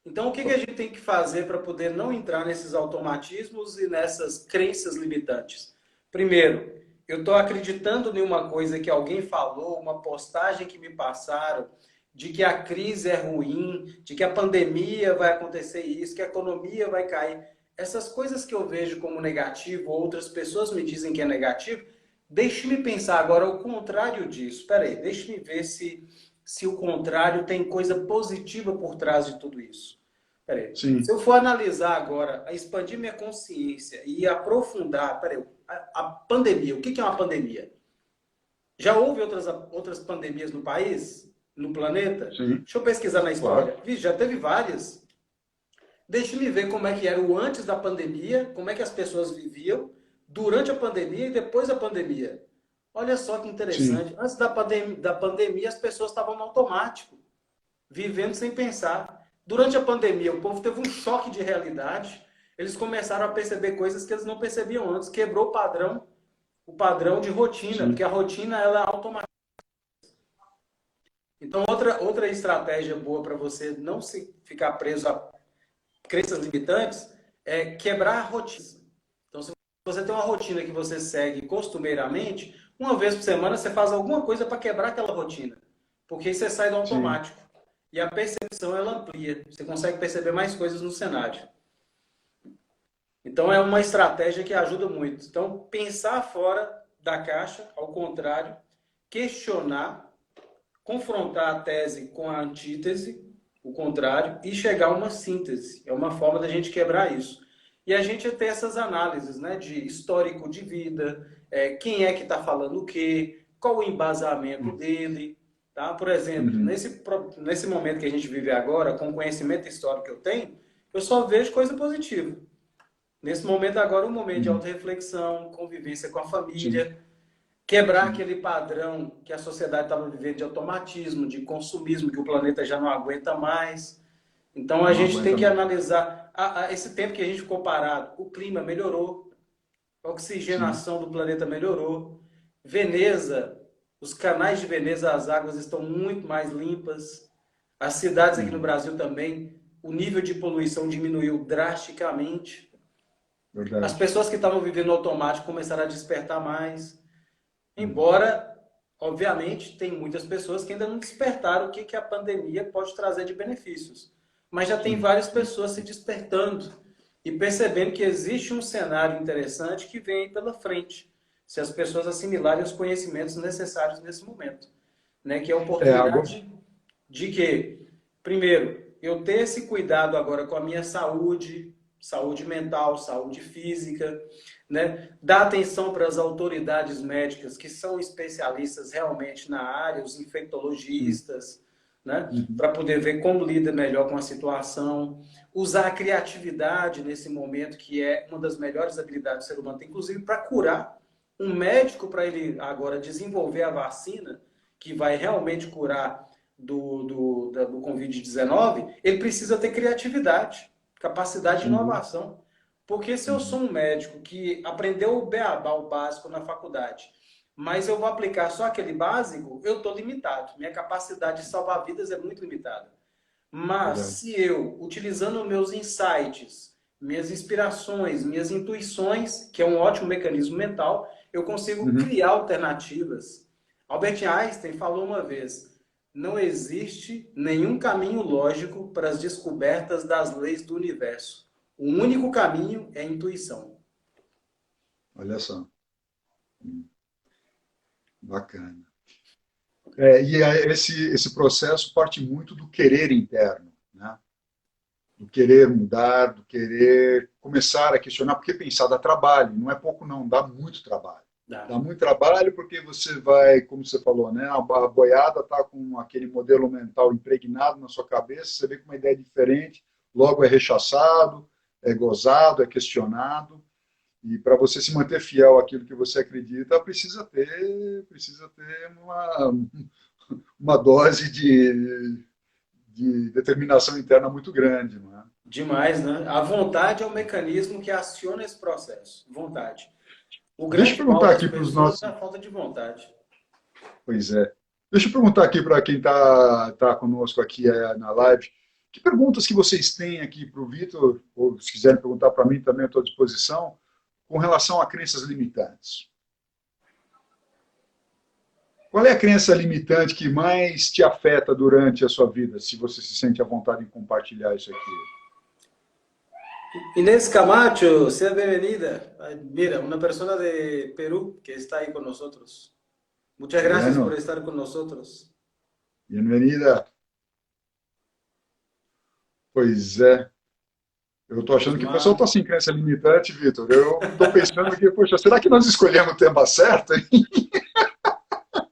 Então, o que a gente tem que fazer para poder não entrar nesses automatismos e nessas crenças limitantes? Primeiro, eu estou acreditando em uma coisa que alguém falou, uma postagem que me passaram, de que a crise é ruim, de que a pandemia vai acontecer isso, que a economia vai cair. Essas coisas que eu vejo como negativo, outras pessoas me dizem que é negativo, deixe-me pensar agora o contrário disso. Espera aí, deixe-me ver se o contrário tem coisa positiva por trás de tudo isso. Peraí. Se Sim. eu for analisar agora, expandir minha consciência e aprofundar, peraí, a pandemia, o que é uma pandemia? Já houve outras pandemias no país, no planeta? Sim. Deixa eu pesquisar na Claro. história. Vixe, já teve várias. Deixe-me ver como é que era o antes da pandemia, como é que as pessoas viviam durante a pandemia e depois da pandemia. Olha só que Sim. interessante. Antes da pandemia, as pessoas estavam no automático, vivendo sem pensar. Durante a pandemia, o povo teve um choque de realidade. Eles começaram a perceber coisas que eles não percebiam antes. Quebrou o padrão de rotina, porque Sim. a rotina ela é automática. Então, outra estratégia boa para você não se ficar preso a crenças limitantes é quebrar a rotina. Então, se você tem uma rotina que você segue costumeiramente, uma vez por semana você faz alguma coisa para quebrar aquela rotina. Porque aí você sai do Sim. automático. E a percepção ela amplia. Você consegue perceber mais coisas no cenário. Então é uma estratégia que ajuda muito. Então, pensar fora da caixa, ao contrário, questionar, confrontar a tese com a antítese, o contrário, e chegar a uma síntese. É uma forma da gente quebrar isso. E a gente ter essas análises, né, de histórico de vida, quem é que está falando o quê, qual o embasamento dele. Tá? Por exemplo, Uhum. nesse momento que a gente vive agora, com o conhecimento histórico que eu tenho, eu só vejo coisa positiva. Nesse momento agora, um momento de Uhum. autorreflexão, convivência com a Sim. família, quebrar Sim. aquele padrão que a sociedade estava vivendo de automatismo, de consumismo, que o planeta já não aguenta mais. Então a Não gente tem aguenta que mais. analisar esse tempo que a gente ficou parado. O clima melhorou, a Sim. oxigenação do planeta melhorou. Veneza, os canais de Veneza, as águas estão muito mais limpas. As cidades aqui no Uhum. Brasil também, o nível de poluição diminuiu drasticamente. As Verdade. pessoas que estavam vivendo automático começaram a despertar mais. Uhum. Embora, obviamente, tem muitas pessoas que ainda não despertaram o que a pandemia pode trazer de benefícios. Mas já tem Sim. várias Sim. pessoas se despertando e percebendo que existe um cenário interessante que vem aí pela frente, se as pessoas assimilarem os conhecimentos necessários nesse momento. Né? Que é a Agora. oportunidade de que, primeiro, eu ter esse cuidado agora com a minha saúde, saúde mental, saúde física, né? Dar atenção para as autoridades médicas que são especialistas realmente na área, os Sim. infectologistas, né? Uhum. Para poder ver como lida melhor com a situação, usar a criatividade nesse momento, que é uma das melhores habilidades do ser humano, inclusive para curar. Um médico, para ele agora desenvolver a vacina, que vai realmente curar do Covid-19, ele precisa ter criatividade, capacidade de Sem dúvida. inovação. Porque se eu Uhum. sou um médico que aprendeu o beabá, o básico na faculdade, mas eu vou aplicar só aquele básico, eu estou limitado. Minha capacidade de salvar vidas é muito limitada. Mas Verdade. se eu, utilizando meus insights, minhas inspirações, minhas intuições, que é um ótimo mecanismo mental, eu consigo Uhum. criar alternativas. Albert Einstein falou uma vez: não existe nenhum caminho lógico para as descobertas das leis do universo. O único caminho é a intuição. Olha só. Bacana. Esse processo parte muito do querer interno, né? Do querer mudar, do querer começar a questionar, porque pensar dá trabalho, não é pouco não, dá muito trabalho. Dá. Dá muito trabalho porque você vai, como você falou, né? A boiada está com aquele modelo mental impregnado na sua cabeça, você vê com uma ideia diferente, logo é rechaçado, é gozado, é questionado. E para você se manter fiel àquilo que você acredita, precisa ter uma dose de determinação interna muito grande, não é? Demais, né? A vontade é o mecanismo que aciona esse processo. Vontade. O Deixa eu grande mal perguntar das aqui para os pessoas é nossos. a falta de vontade. Pois é. Deixa eu perguntar aqui para quem tá conosco aqui na live. Que perguntas que vocês têm aqui para o Vitor, ou se quiserem perguntar para mim também, estou à disposição, com relação a crenças limitantes? Qual é a crença limitante que mais te afeta durante a sua vida, se você se sente à vontade em compartilhar isso aqui? Inés Camacho, sea bienvenida. Mira, una persona de Perú que está ahí con nosotros. Muchas gracias por Bueno, estar con nosotros. bem-vinda. Pois é. Eu estou achando que o pessoal está Osmar. sem crença limitante, Vitor. Eu estou pensando aqui, poxa, será que nós escolhemos o tema certo, hein?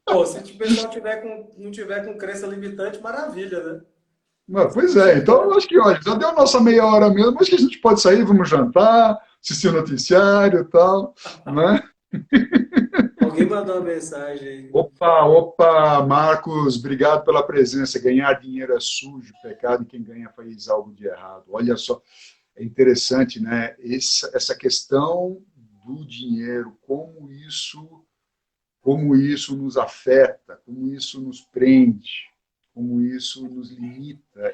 Pô, se o pessoal não tiver com crença limitante, maravilha, né? Mas, pois Se é, então eu tiver, acho que, olha, já deu a nossa meia hora mesmo, acho que a gente pode sair, vamos jantar, assistir o noticiário e tal, né? alguém mandou uma mensagem aí. Opa, opa, Marcos, obrigado pela presença. Ganhar dinheiro é sujo, pecado, e quem ganha faz algo de errado. Olha só, é interessante, né? Essa questão do dinheiro, como isso nos afeta, como isso nos prende, como isso nos limita.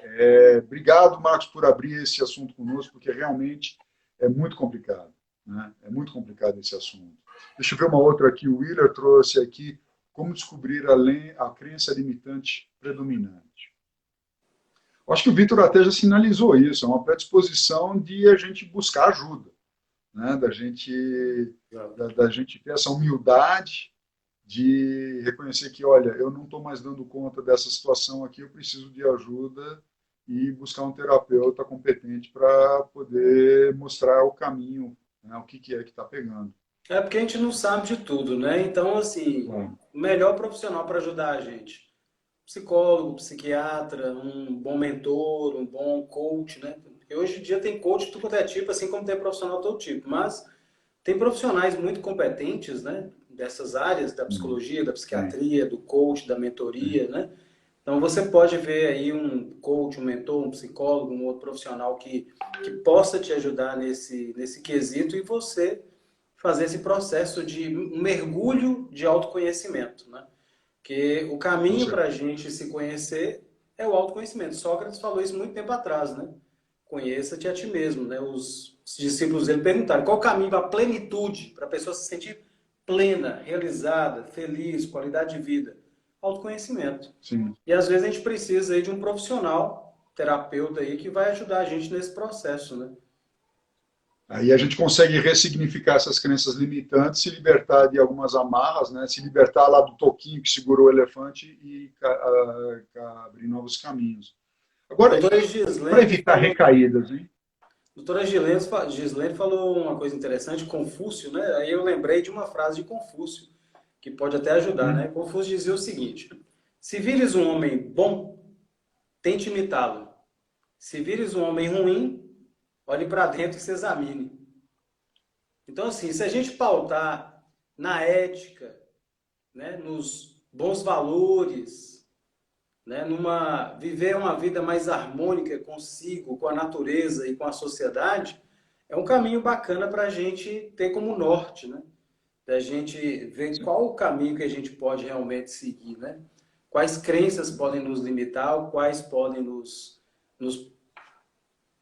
Obrigado, Marcos, por abrir esse assunto conosco, porque realmente é muito complicado, né? É muito complicado esse assunto. Deixa eu ver uma outra aqui. O Willer trouxe aqui como descobrir a crença limitante predominante. Eu acho que o Vitor até já sinalizou isso, é uma predisposição de a gente buscar ajuda, né? Da gente ter essa humildade de reconhecer que, olha, eu não estou mais dando conta dessa situação aqui, eu preciso de ajuda e buscar um terapeuta competente para poder mostrar o caminho, né, o que é que está pegando. É porque a gente não sabe de tudo, né? Então, assim, Bom, o melhor profissional para ajudar a gente. Psicólogo, psiquiatra, um bom mentor, um bom coach, né? Porque hoje em dia tem coach de tudo quanto é tipo, assim como tem profissional de todo tipo. Mas tem profissionais muito competentes, né? Dessas áreas da psicologia, da tem, psiquiatria, do coach, da tem. mentoria, né? Então você pode ver aí um coach, um mentor, um psicólogo, um outro profissional que possa te ajudar nesse quesito e você fazer esse processo de um mergulho de autoconhecimento, né? Porque o Com caminho para a certeza. gente se conhecer é o autoconhecimento. Sócrates falou isso muito tempo atrás, né? Conheça-te a ti mesmo, né? Os discípulos dele perguntaram qual o caminho para a plenitude, para a pessoa se sentir plena, realizada, feliz, qualidade de vida. Autoconhecimento. Sim. E às vezes a gente precisa aí de um profissional, terapeuta aí, que vai ajudar a gente nesse processo, né? Aí a gente consegue ressignificar essas crenças limitantes, se libertar de algumas amarras, né? Se libertar lá do toquinho que segurou o elefante e abrir novos caminhos. Agora, Doutora e para Gislene evitar falou, recaídas, hein? doutora Gislene falou uma coisa interessante, Confúcio, né? Aí eu lembrei de uma frase de Confúcio, que pode até ajudar, né? Confúcio dizia o seguinte: se vires um homem bom, tente imitá-lo. Se vires um homem ruim, olhe para dentro e se examine. Então, assim, se a gente pautar na ética, né, nos bons valores, né, viver uma vida mais harmônica consigo, com a natureza e com a sociedade, é um caminho bacana para a gente ter como norte, né? Da gente ver qual o caminho que a gente pode realmente seguir, né? Quais crenças podem nos limitar, quais podem nos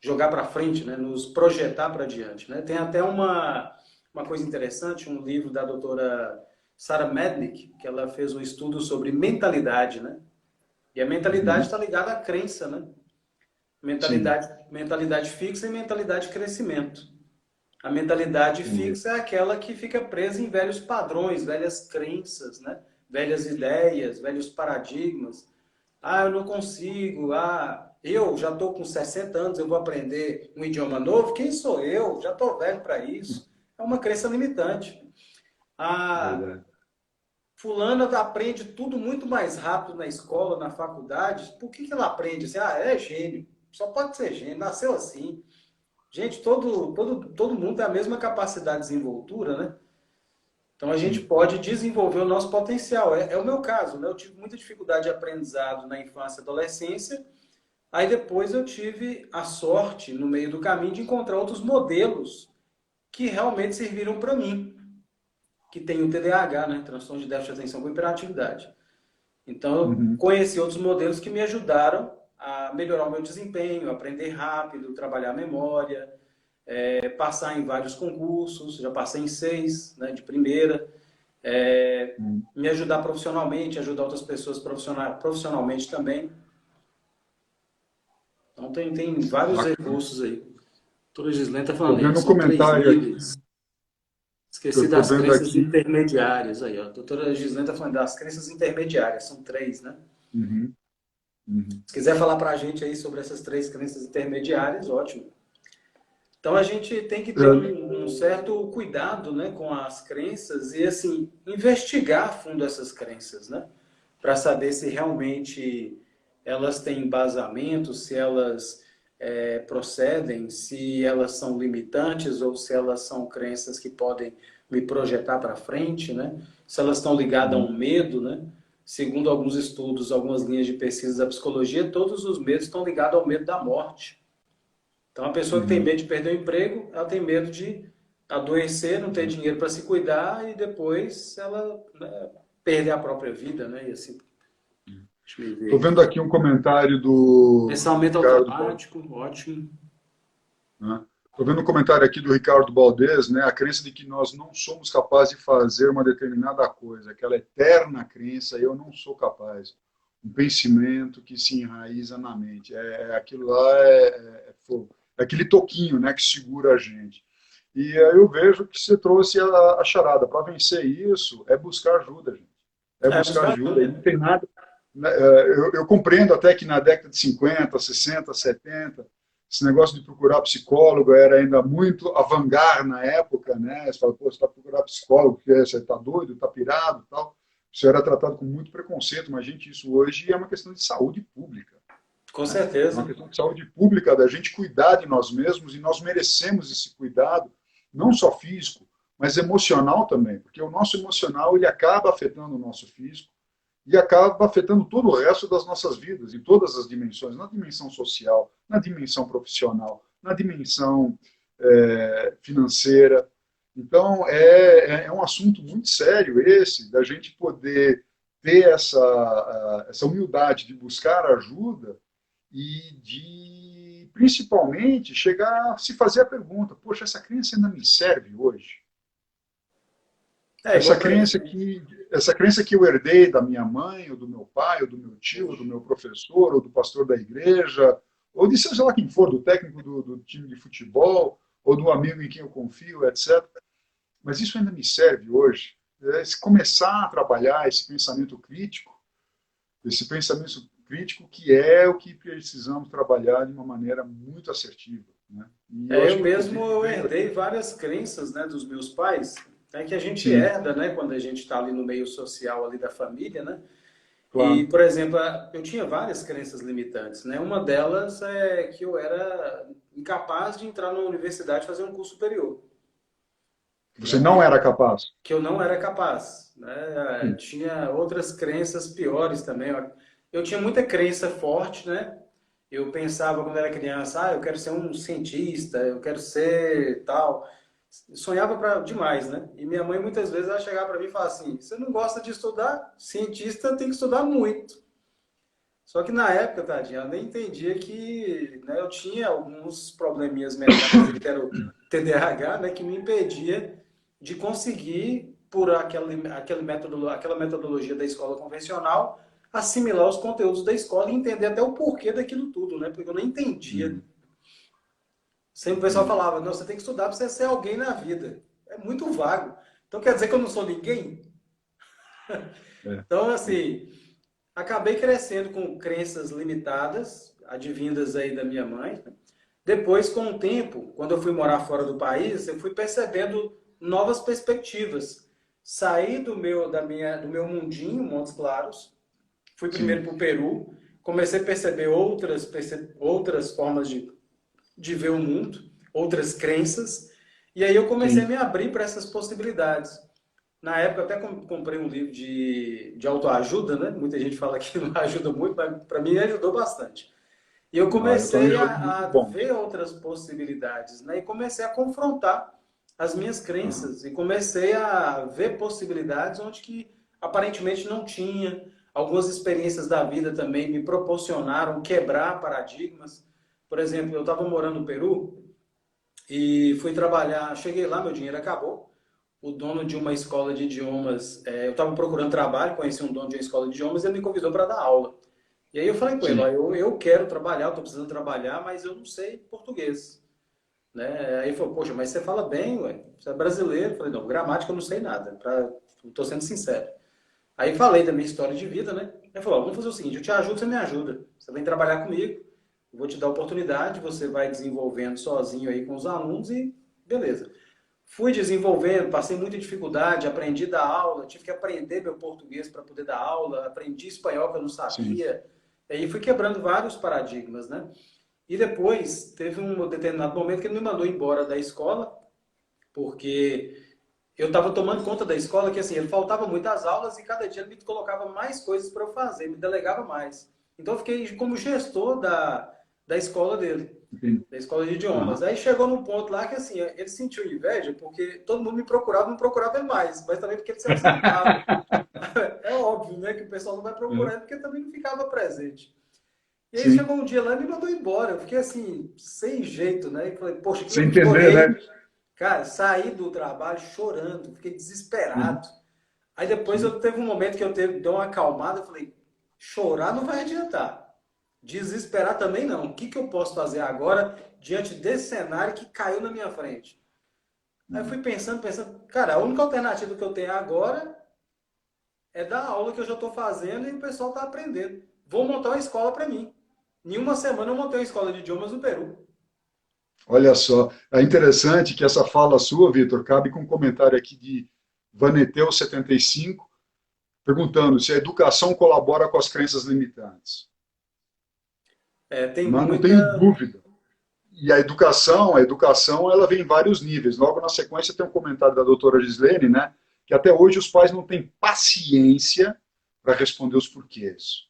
jogar para frente, né? Nos projetar para diante, né? Tem até uma coisa interessante, um livro da doutora Sarah Mednick, que ela fez um estudo sobre mentalidade, né? E a mentalidade está ligada à crença, né? Sim. Mentalidade fixa e mentalidade de crescimento. A mentalidade Entendi. fixa é aquela que fica presa em velhos padrões, velhas crenças, né? Velhas ideias, velhos paradigmas. Ah, eu não consigo. Ah, eu já estou com 60 anos, eu vou aprender um idioma novo. Quem sou eu? Já estou velho para isso. É uma crença limitante. Ah, Verdade. fulana aprende tudo muito mais rápido na escola, na faculdade. Por que ela aprende assim? Ah, é gênio. Só pode ser gênio, nasceu assim. Gente, todo mundo tem a mesma capacidade de desenvoltura, né? Então a gente Sim. pode desenvolver o nosso potencial. É o meu caso, né? Eu tive muita dificuldade de aprendizado na infância e adolescência. Aí depois eu tive a sorte, no meio do caminho, de encontrar outros modelos que realmente serviram para mim, que tem o TDAH, né? Transtorno de déficit de atenção com hiperatividade. Então eu Uhum. conheci outros modelos que me ajudaram a melhorar o meu desempenho, aprender rápido, trabalhar a memória, passar em vários concursos, já passei em 6, né, de primeira, Uhum. me ajudar profissionalmente, ajudar outras pessoas profissionalmente também. Então tem vários Bacana. recursos aí. A doutora Gislene está Estou falando aí, vendo um são 3 comentário aqui. níveis. Esqueci Estou das vendo crenças aqui. intermediárias aí, ó. A doutora Gislene está falando das crenças intermediárias, são 3, né? Uhum. Uhum. Se quiser falar para a gente aí sobre essas 3 crenças intermediárias, ótimo. Então a gente tem que ter É, um certo cuidado, né, com as crenças e assim investigar a fundo essas crenças, né, para saber se realmente elas têm embasamento, se elas procedem, se elas são limitantes ou se elas são crenças que podem me projetar para frente, né, se elas estão ligadas a uhum. um medo, né. Segundo alguns estudos, algumas linhas de pesquisa da psicologia, todos os medos estão ligados ao medo da morte. Então, a pessoa que tem Uhum. medo de perder o emprego, ela tem medo de adoecer, não ter dinheiro para se cuidar e depois ela, né, perder a própria vida, né? E assim, deixa eu Estou ver vendo aqui. aqui um comentário do Pensamento Ricardo. automático, ótimo. Né? Estou vendo um comentário aqui do Ricardo Baldez, né? A crença de que nós não somos capazes de fazer uma determinada coisa, aquela eterna crença, eu não sou capaz. Um pensamento que se enraiza na mente. Aquilo lá fogo. É aquele toquinho, né, que segura a gente. E aí eu vejo que você trouxe a charada. Para vencer isso, é buscar ajuda, gente. É É, buscar buscar ajuda. E não ajuda. tem nada. Né, eu compreendo até que na década de 50, 60, 70, esse negócio de procurar psicólogo era ainda muito avant-garde na época, né? Você fala, pô, você está procurando psicólogo, porque você está doido, está pirado e tal. Isso era tratado com muito preconceito, mas, gente, isso hoje é uma questão de saúde pública. Com Né? É uma certeza. questão de saúde pública, da gente cuidar de nós mesmos, e nós merecemos esse cuidado, não só físico, mas emocional também, porque o nosso emocional ele acaba afetando o nosso físico e acaba afetando todo o resto das nossas vidas, em todas as dimensões, na dimensão social, na dimensão profissional, na dimensão financeira. Então, é um assunto muito sério esse, da gente poder ter essa humildade de buscar ajuda e de, principalmente, chegar a se fazer a pergunta: poxa, essa crença ainda me serve hoje? É Essa igual, por crença exemplo, que, essa crença que eu herdei da minha mãe, ou do meu pai, ou do meu tio, ou do meu professor, ou do pastor da igreja, ou de seja lá quem for, do técnico do time de futebol, ou do amigo em quem eu confio, etc. Mas isso ainda me serve hoje. Se começar a trabalhar esse pensamento crítico que é o que precisamos trabalhar de uma maneira muito assertiva. Né? E eu acho eu que o que o mesmo Vic eu veio herdei aqui. várias crenças, né, dos meus pais, é que a gente Sim. herda, né, quando a gente está ali no meio social ali da família, né? E, claro. por exemplo, eu tinha várias crenças limitantes, né? Uma delas é que eu era incapaz de entrar na universidade e fazer um curso superior, Você não né? era capaz. Que eu não era capaz, né? Sim, Tinha outras crenças piores também. Eu tinha muita crença forte, né? Eu pensava quando era criança, eu quero ser um cientista, eu quero ser tal. Sonhava demais, né? E minha mãe muitas vezes ela chegava para mim e falava assim: você não gosta de estudar? Cientista tem que estudar muito. Só que na época, tadinha, eu nem entendia que, né, eu tinha alguns probleminhas mentais, que era o TDAH, né, que me impedia de conseguir, por aquela metodologia da escola convencional, assimilar os conteúdos da escola e entender até o porquê daquilo tudo, né? Porque eu não entendia. hum, Sempre o pessoal entendi. falava, não, você tem que estudar para você ser alguém na vida. É muito vago. Então quer dizer que eu não sou ninguém? É, Então, é. assim, acabei crescendo com crenças limitadas, advindas aí da minha mãe. Depois, com o tempo, quando eu fui morar fora do país, eu fui percebendo novas perspectivas. Saí do meu mundinho, Montes Claros, fui primeiro Sim, para o Peru, comecei a perceber outras formas de ver o mundo, outras crenças, e aí eu comecei a sim. me abrir para essas possibilidades. Na época, eu até comprei um livro de autoajuda, né? Muita gente fala que não ajuda muito, mas para mim ajudou bastante. E eu Ah, eu também comecei já li muito a bom. ver outras possibilidades, né? E comecei a confrontar as minhas Aham, crenças e comecei a ver possibilidades onde que aparentemente não tinha. Algumas experiências da vida também me proporcionaram quebrar paradigmas. Por exemplo, eu estava morando no Peru e fui trabalhar. Cheguei lá, meu dinheiro acabou. O dono de uma escola de idiomas, eu estava procurando trabalho, conheci um dono de uma escola de idiomas e ele me convidou para dar aula. E aí eu falei com ele, ó, sim. eu quero trabalhar, estou precisando trabalhar, mas eu não sei português. Né? Aí ele falou, poxa, mas você fala bem, ué, você é brasileiro. Eu falei, não, gramática eu não sei nada, estou sendo sincero. Aí falei da minha história de vida, né? Ele falou, ó, vamos fazer o seguinte, eu te ajudo, você me ajuda. Você vem trabalhar comigo, eu vou te dar oportunidade, você vai desenvolvendo sozinho aí com os alunos e beleza. Fui desenvolvendo, passei muita dificuldade, aprendi a dar aula, tive que aprender meu português para poder dar aula, aprendi espanhol que eu não Sim. sabia, e aí fui quebrando vários paradigmas, né? E depois teve um determinado momento que ele me mandou embora da escola, porque eu estava tomando conta da escola, que assim, ele faltava muitas aulas e cada dia ele me colocava mais coisas para eu fazer, me delegava mais. Então eu fiquei como gestor da escola dele, Entendi. da escola de idiomas. Aham. Aí chegou num ponto lá que assim, ele sentiu inveja porque todo mundo me procurava, não procurava ele mais, mas também porque ele se ausentava. É óbvio, né, que o pessoal não vai procurar É, ele porque também não ficava presente. E aí sim. chegou um dia lá e me mandou embora. Eu fiquei assim, sem jeito, né? E falei, poxa, Sem eu entender, né? chorei. Cara, saí do trabalho chorando, fiquei Uhum. desesperado. Aí depois Sim. eu teve um momento que eu dei uma acalmada, eu falei, chorar não vai adiantar. Desesperar também não. O que eu posso fazer agora diante desse cenário que caiu na minha frente? Aí eu Uhum. fui pensando, cara, a única alternativa que eu tenho agora é dar aula que eu já estou fazendo e o pessoal está aprendendo. Vou montar uma escola para mim. Em uma semana eu montei uma escola de idiomas no Peru. Olha só, é interessante que essa fala sua, Vitor, cabe com um comentário aqui de Vaneteu75, perguntando se a educação colabora com as crenças limitantes. É, tem Mas não tenho muita. dúvida. E a educação, ela vem em vários níveis. Logo na sequência tem um comentário da doutora Gislene, né, que até hoje os pais não têm paciência para responder os porquês.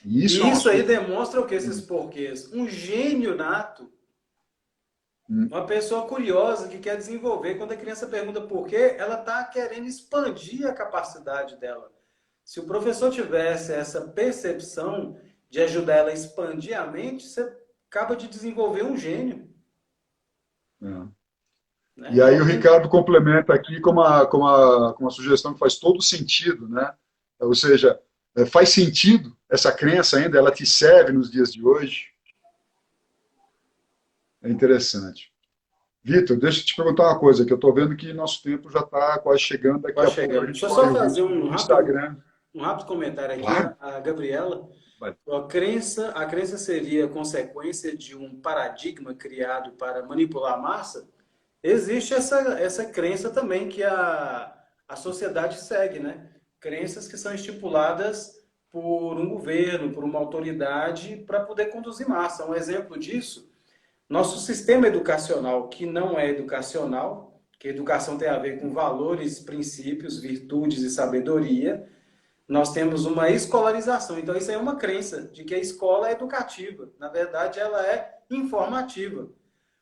E isso é E um isso aí assunto. demonstra o que esses porquês? Um gênio nato, Hum, uma pessoa curiosa que quer desenvolver. Quando a criança pergunta por quê, ela está querendo expandir a capacidade dela. Se o professor tivesse essa percepção de ajudar ela a expandir a mente, você acaba de desenvolver um gênio. é. Né? E aí o Então tem. Ricardo complementa aqui com uma sugestão que faz todo sentido, né? Ou seja, faz sentido essa crença ainda, ela te serve nos dias de hoje. É interessante. Vitor, deixa eu te perguntar uma coisa, que eu estou vendo que nosso tempo já está quase chegando, daqui Vai a pouco a chegando. gente Deixa eu corre só o fazer risco do Instagram. um rápido comentário aqui. Claro. A Gabriela, Vai. a crença seria consequência de um paradigma criado para manipular a massa? Existe essa crença também que a sociedade segue, né? Crenças que são estipuladas por um governo, por uma autoridade, para poder conduzir massa. Um exemplo disso, nosso sistema educacional, que não é educacional, que a educação tem a ver com valores, princípios, virtudes e sabedoria, nós temos uma escolarização. Então, isso é uma crença de que a escola é educativa. Na verdade, ela é informativa.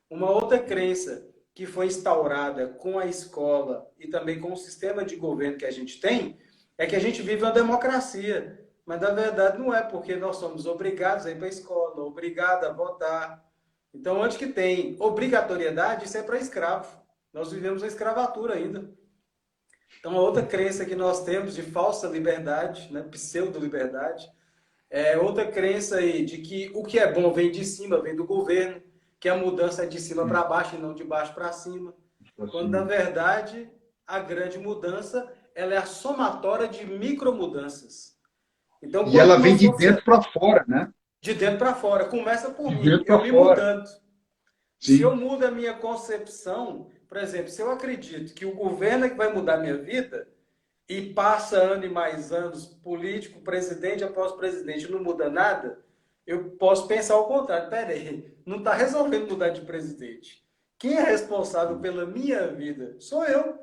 Uma outra crença que foi instaurada com a escola e também com o sistema de governo que a gente tem é que a gente vive uma democracia. Mas, na verdade, não é, porque nós somos obrigados a ir para a escola, obrigados a votar. Então, onde que tem obrigatoriedade, isso é para escravo. Nós vivemos a escravatura ainda. Então, a outra crença que nós temos de falsa liberdade, né, pseudo-liberdade, é outra crença aí de que o que é bom vem de cima, vem do governo, que a mudança é de cima para baixo e não de baixo para cima. Quando, na verdade, a grande mudança ela é a somatória de micromudanças. Então, E ela vem de dentro para fora, né? De dentro para fora. Começa por De mim, dentro eu para me fora. mudando. Se Sim. eu mudo a minha concepção, por exemplo, se eu acredito que o governo é que vai mudar a minha vida, e passa ano e mais anos, político, presidente após presidente, não muda nada, eu posso pensar ao contrário. Peraí, não está resolvendo mudar de presidente. Quem é responsável pela minha vida? Sou eu.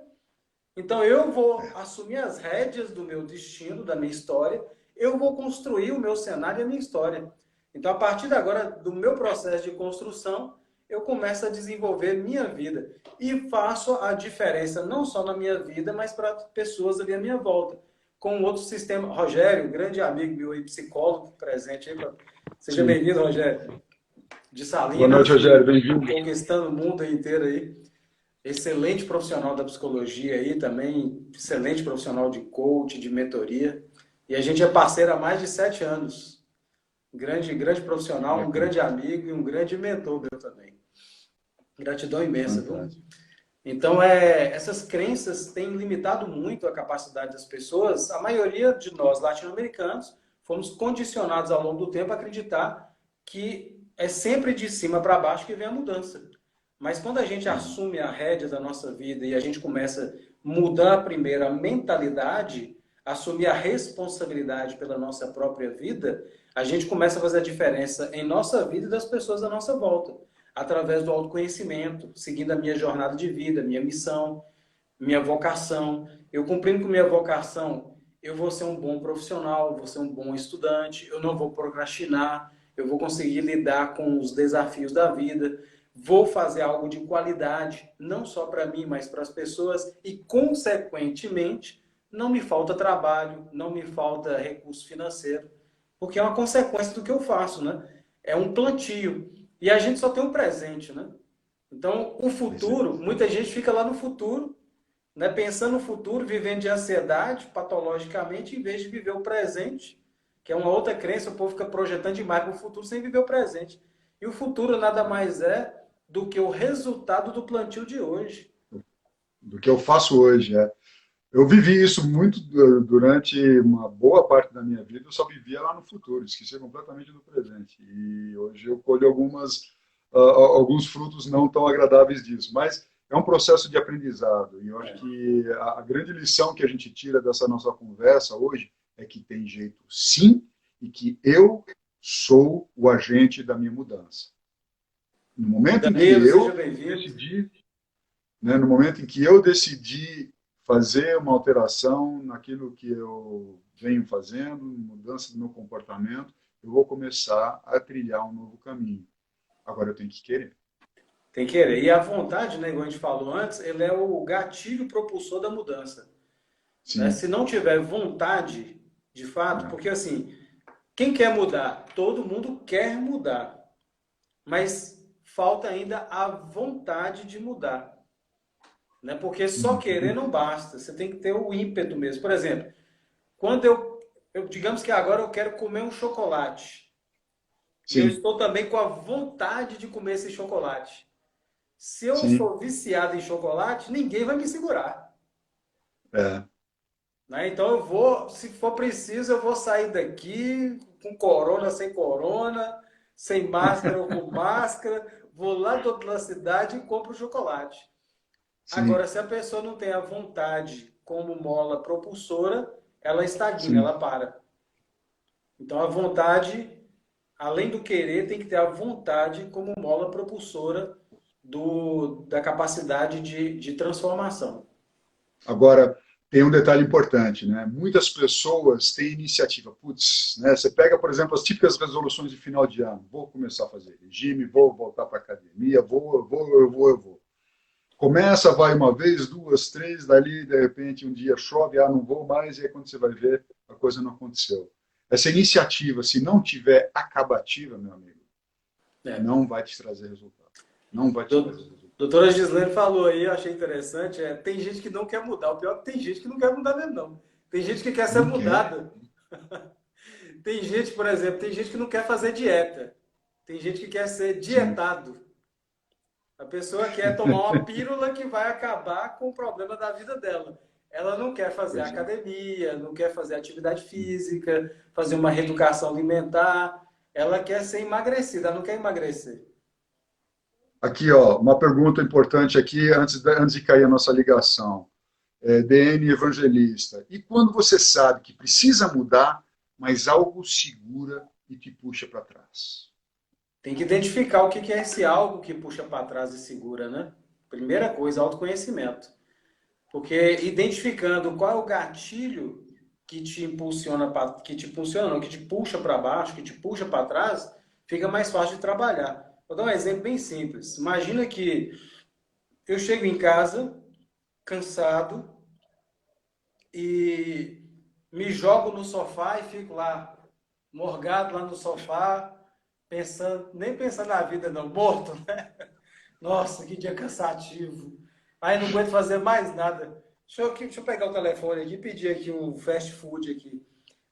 Então eu vou assumir as rédeas do meu destino, da minha história, eu vou construir o meu cenário e a minha história. Então, a partir de agora, do meu processo de construção, eu começo a desenvolver minha vida. E faço a diferença não só na minha vida, mas para pessoas ali à minha volta. Com outro sistema. Rogério, grande amigo meu e psicólogo presente aí. Seja bem-vindo, Rogério. De Boa Salinas. noite, Rogério. Bem-vindo. Conquistando o mundo inteiro aí. Excelente profissional da psicologia aí também. Excelente profissional de coach, de mentoria. E a gente é parceiro há mais de 7 anos. Grande profissional, um grande amigo e um grande mentor meu também. Gratidão imensa, viu? Então, essas crenças têm limitado muito a capacidade das pessoas. A maioria de nós, latino-americanos, fomos condicionados ao longo do tempo a acreditar que é sempre de cima para baixo que vem a mudança. Mas quando a gente assume a rédea da nossa vida e a gente começa a mudar primeiro a mentalidade, assumir a responsabilidade pela nossa própria vida, a gente começa a fazer a diferença em nossa vida e das pessoas à nossa volta, através do autoconhecimento, seguindo a minha jornada de vida, minha missão, minha vocação. Eu cumprindo com minha vocação, eu vou ser um bom profissional, vou ser um bom estudante, eu não vou procrastinar, eu vou conseguir lidar com os desafios da vida, vou fazer algo de qualidade, não só para mim, mas para as pessoas e, consequentemente, não me falta trabalho, não me falta recurso financeiro, porque é uma consequência do que eu faço, né? É um plantio. E a gente só tem um presente, né? Então, o futuro, muita gente fica lá no futuro, né? Pensando no futuro, vivendo de ansiedade, patologicamente, em vez de viver o presente, que é uma outra crença, o povo fica projetando demais para o futuro sem viver o presente. E o futuro nada mais é do que o resultado do plantio de hoje. Do que eu faço hoje, Eu vivi isso muito durante uma boa parte da minha vida, eu só vivia lá no futuro, esquecia completamente do presente. E hoje eu colho alguns frutos não tão agradáveis disso, mas é um processo de aprendizado. E eu acho que a grande lição que a gente tira dessa nossa conversa hoje é que tem jeito sim e que eu sou o agente da minha mudança. No momento em que eu decidi, né, no momento em que eu decidi fazer uma alteração naquilo que eu venho fazendo, mudança do meu comportamento, eu vou começar a trilhar um novo caminho. Agora eu tenho que querer. Tem que querer. E a vontade, né, como a gente falou antes, ele é o gatilho propulsor da mudança. Né? Se não tiver vontade, de fato, porque assim, quem quer mudar? Todo mundo quer mudar. Mas falta ainda a vontade de mudar. Né? Porque só querer não basta. Você tem que ter o ímpeto mesmo. Por exemplo, quando digamos que agora eu quero comer um chocolate. Eu estou também com a vontade de comer esse chocolate. Se eu sou viciado em chocolate, ninguém vai me segurar. Né? Então eu vou, se for preciso, eu vou sair daqui com corona, sem máscara ou com máscara, vou lá de outra cidade e compro chocolate. Agora, se a pessoa não tem a vontade como mola propulsora, ela estagna, ela para. Então, a vontade, além do querer, tem que ter a vontade como mola propulsora da capacidade de transformação. Agora, tem um detalhe importante, né? Muitas pessoas têm iniciativa. Putz, né? Você pega, por exemplo, as típicas resoluções de final de ano. Vou começar a fazer regime, vou voltar para a academia, eu vou. Começa, vai uma vez, duas, três, dali, de repente, um dia chove, não vou mais, e aí quando você vai ver, a coisa não aconteceu. Essa iniciativa, se não tiver acabativa, meu amigo, É. não vai te trazer resultado. Não vai te trazer resultado. Doutora Gislene falou aí, eu achei interessante, tem gente que não quer mudar. O pior é que tem gente que não quer mudar mesmo, não. Tem gente que quer ser Não quer. mudada. Tem gente, por exemplo, tem gente que não quer fazer dieta. Tem gente que quer ser Sim. dietado. A pessoa quer tomar uma pílula que vai acabar com o problema da vida dela. Ela não quer fazer Pois é. academia, não quer fazer atividade física, fazer uma reeducação alimentar. Ela quer ser emagrecida, ela não quer emagrecer. Aqui, ó, uma pergunta importante aqui, antes de cair a nossa ligação. DN Evangelista. E quando você sabe que precisa mudar, mas algo segura e te puxa para trás? Tem que identificar o que é esse algo que puxa para trás e segura, né? Primeira coisa, autoconhecimento. Porque identificando qual é o gatilho que te impulsiona, que te puxa para baixo, que te puxa para trás, fica mais fácil de trabalhar. Vou dar um exemplo bem simples. Imagina que eu chego em casa, cansado, e me jogo no sofá e fico lá, morgado lá no sofá, pensando, nem pensando na vida não, morto, né? Nossa, que dia cansativo. Aí não aguento fazer mais nada. Deixa eu pegar o telefone aqui e pedir aqui um fast food aqui.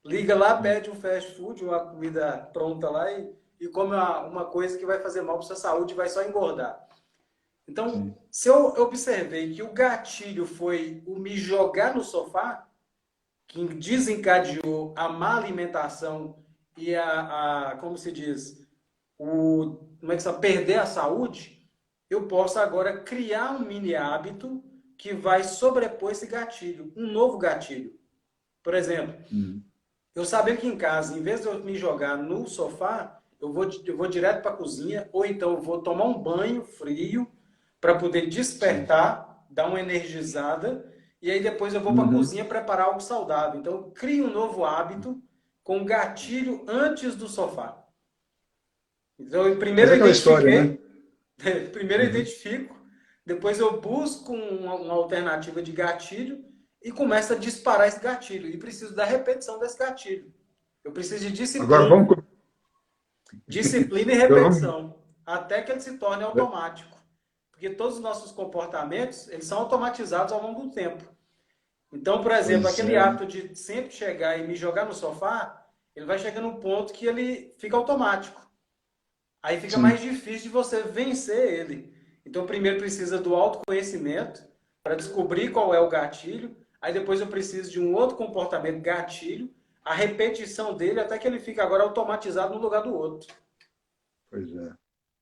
Liga lá, pede um fast food, uma comida pronta lá e come uma coisa que vai fazer mal para sua saúde e vai só engordar. Então, Sim. se eu observei que o gatilho foi o me jogar no sofá, que desencadeou a má alimentação e como se diz, como é que se chama? Perder a saúde, eu posso agora criar um mini hábito que vai sobrepor esse gatilho, um novo gatilho. Por exemplo, eu sabia que em casa, em vez de eu me jogar no sofá, eu vou direto para a cozinha, ou então eu vou tomar um banho frio para poder Sim. despertar, dar uma energizada, e aí depois eu vou para a Uhum. cozinha preparar algo saudável. Então, eu crio um novo hábito com gatilho antes do sofá. Então, eu Mas primeiro é eu aquela história, né? identifiquei, primeiro eu Uhum. identifico, depois eu busco uma alternativa de gatilho e começo a disparar esse gatilho. E preciso da repetição desse gatilho. Eu preciso de Agora disciplina. Disciplina e agora vamos. repetição. Até que ele se torne automático. Porque todos os nossos comportamentos, eles são automatizados ao longo do tempo. Então, por exemplo, Pois aquele é. hábito de sempre chegar e me jogar no sofá, ele vai chegar num ponto que ele fica automático. Aí fica mais Sim. difícil de você vencer ele. Então, primeiro precisa do autoconhecimento para descobrir qual é o gatilho. Aí depois eu preciso de um outro comportamento gatilho, a repetição dele até que ele fique agora automatizado no lugar do outro. Pois é.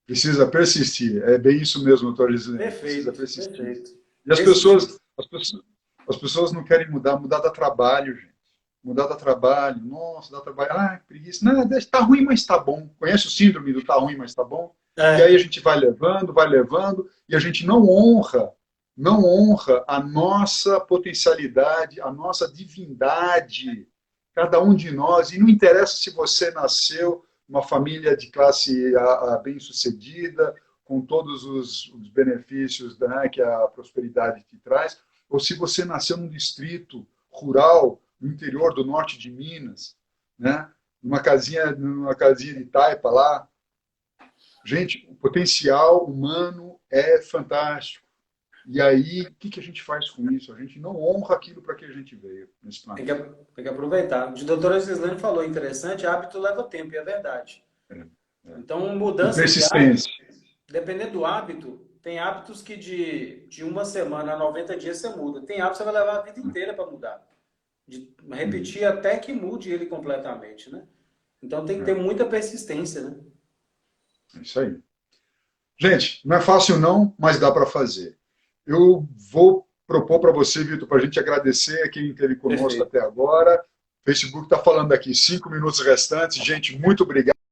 Precisa persistir. É bem isso mesmo, doutor Gislene. Precisa Perfeito, persistir. perfeito. E Persistir. as pessoas não querem mudar, mudar dá trabalho, gente. Mudar dá trabalho. Nossa, dá trabalho. Ah, que preguiça. Não, deixa, tá ruim, mas tá bom. Conhece o síndrome do tá ruim, mas tá bom? E aí a É, gente vai levando, e a gente não honra a nossa potencialidade, a nossa divindade, cada um de nós. E não interessa se você nasceu numa família de classe bem-sucedida, com todos os benefícios, né, que a prosperidade te traz, ou se você nasceu num distrito rural, no interior do norte de Minas, né, numa casinha de taipa lá. Gente, o potencial humano é fantástico. E aí, o que a gente faz com isso? A gente não honra aquilo para que a gente veio nesse tem planeta. que, tem que aproveitar. O doutora Gislane falou, interessante, hábito leva tempo, e é verdade. É, é. Então, E mudança de hábito, persistência. dependendo do hábito, tem hábitos que de uma semana a 90 dias você muda. Tem hábitos que você vai levar a vida inteira para mudar. De Uhum. repetir até que mude ele completamente, né? Então tem que ter É, muita persistência, né? é isso aí. Gente, não é fácil não, mas dá para fazer. Eu vou propor para você, Vitor, para a gente agradecer a quem esteve conosco Perfeito. até agora, Facebook está falando aqui, 5 minutos restantes. Gente, muito obrigado.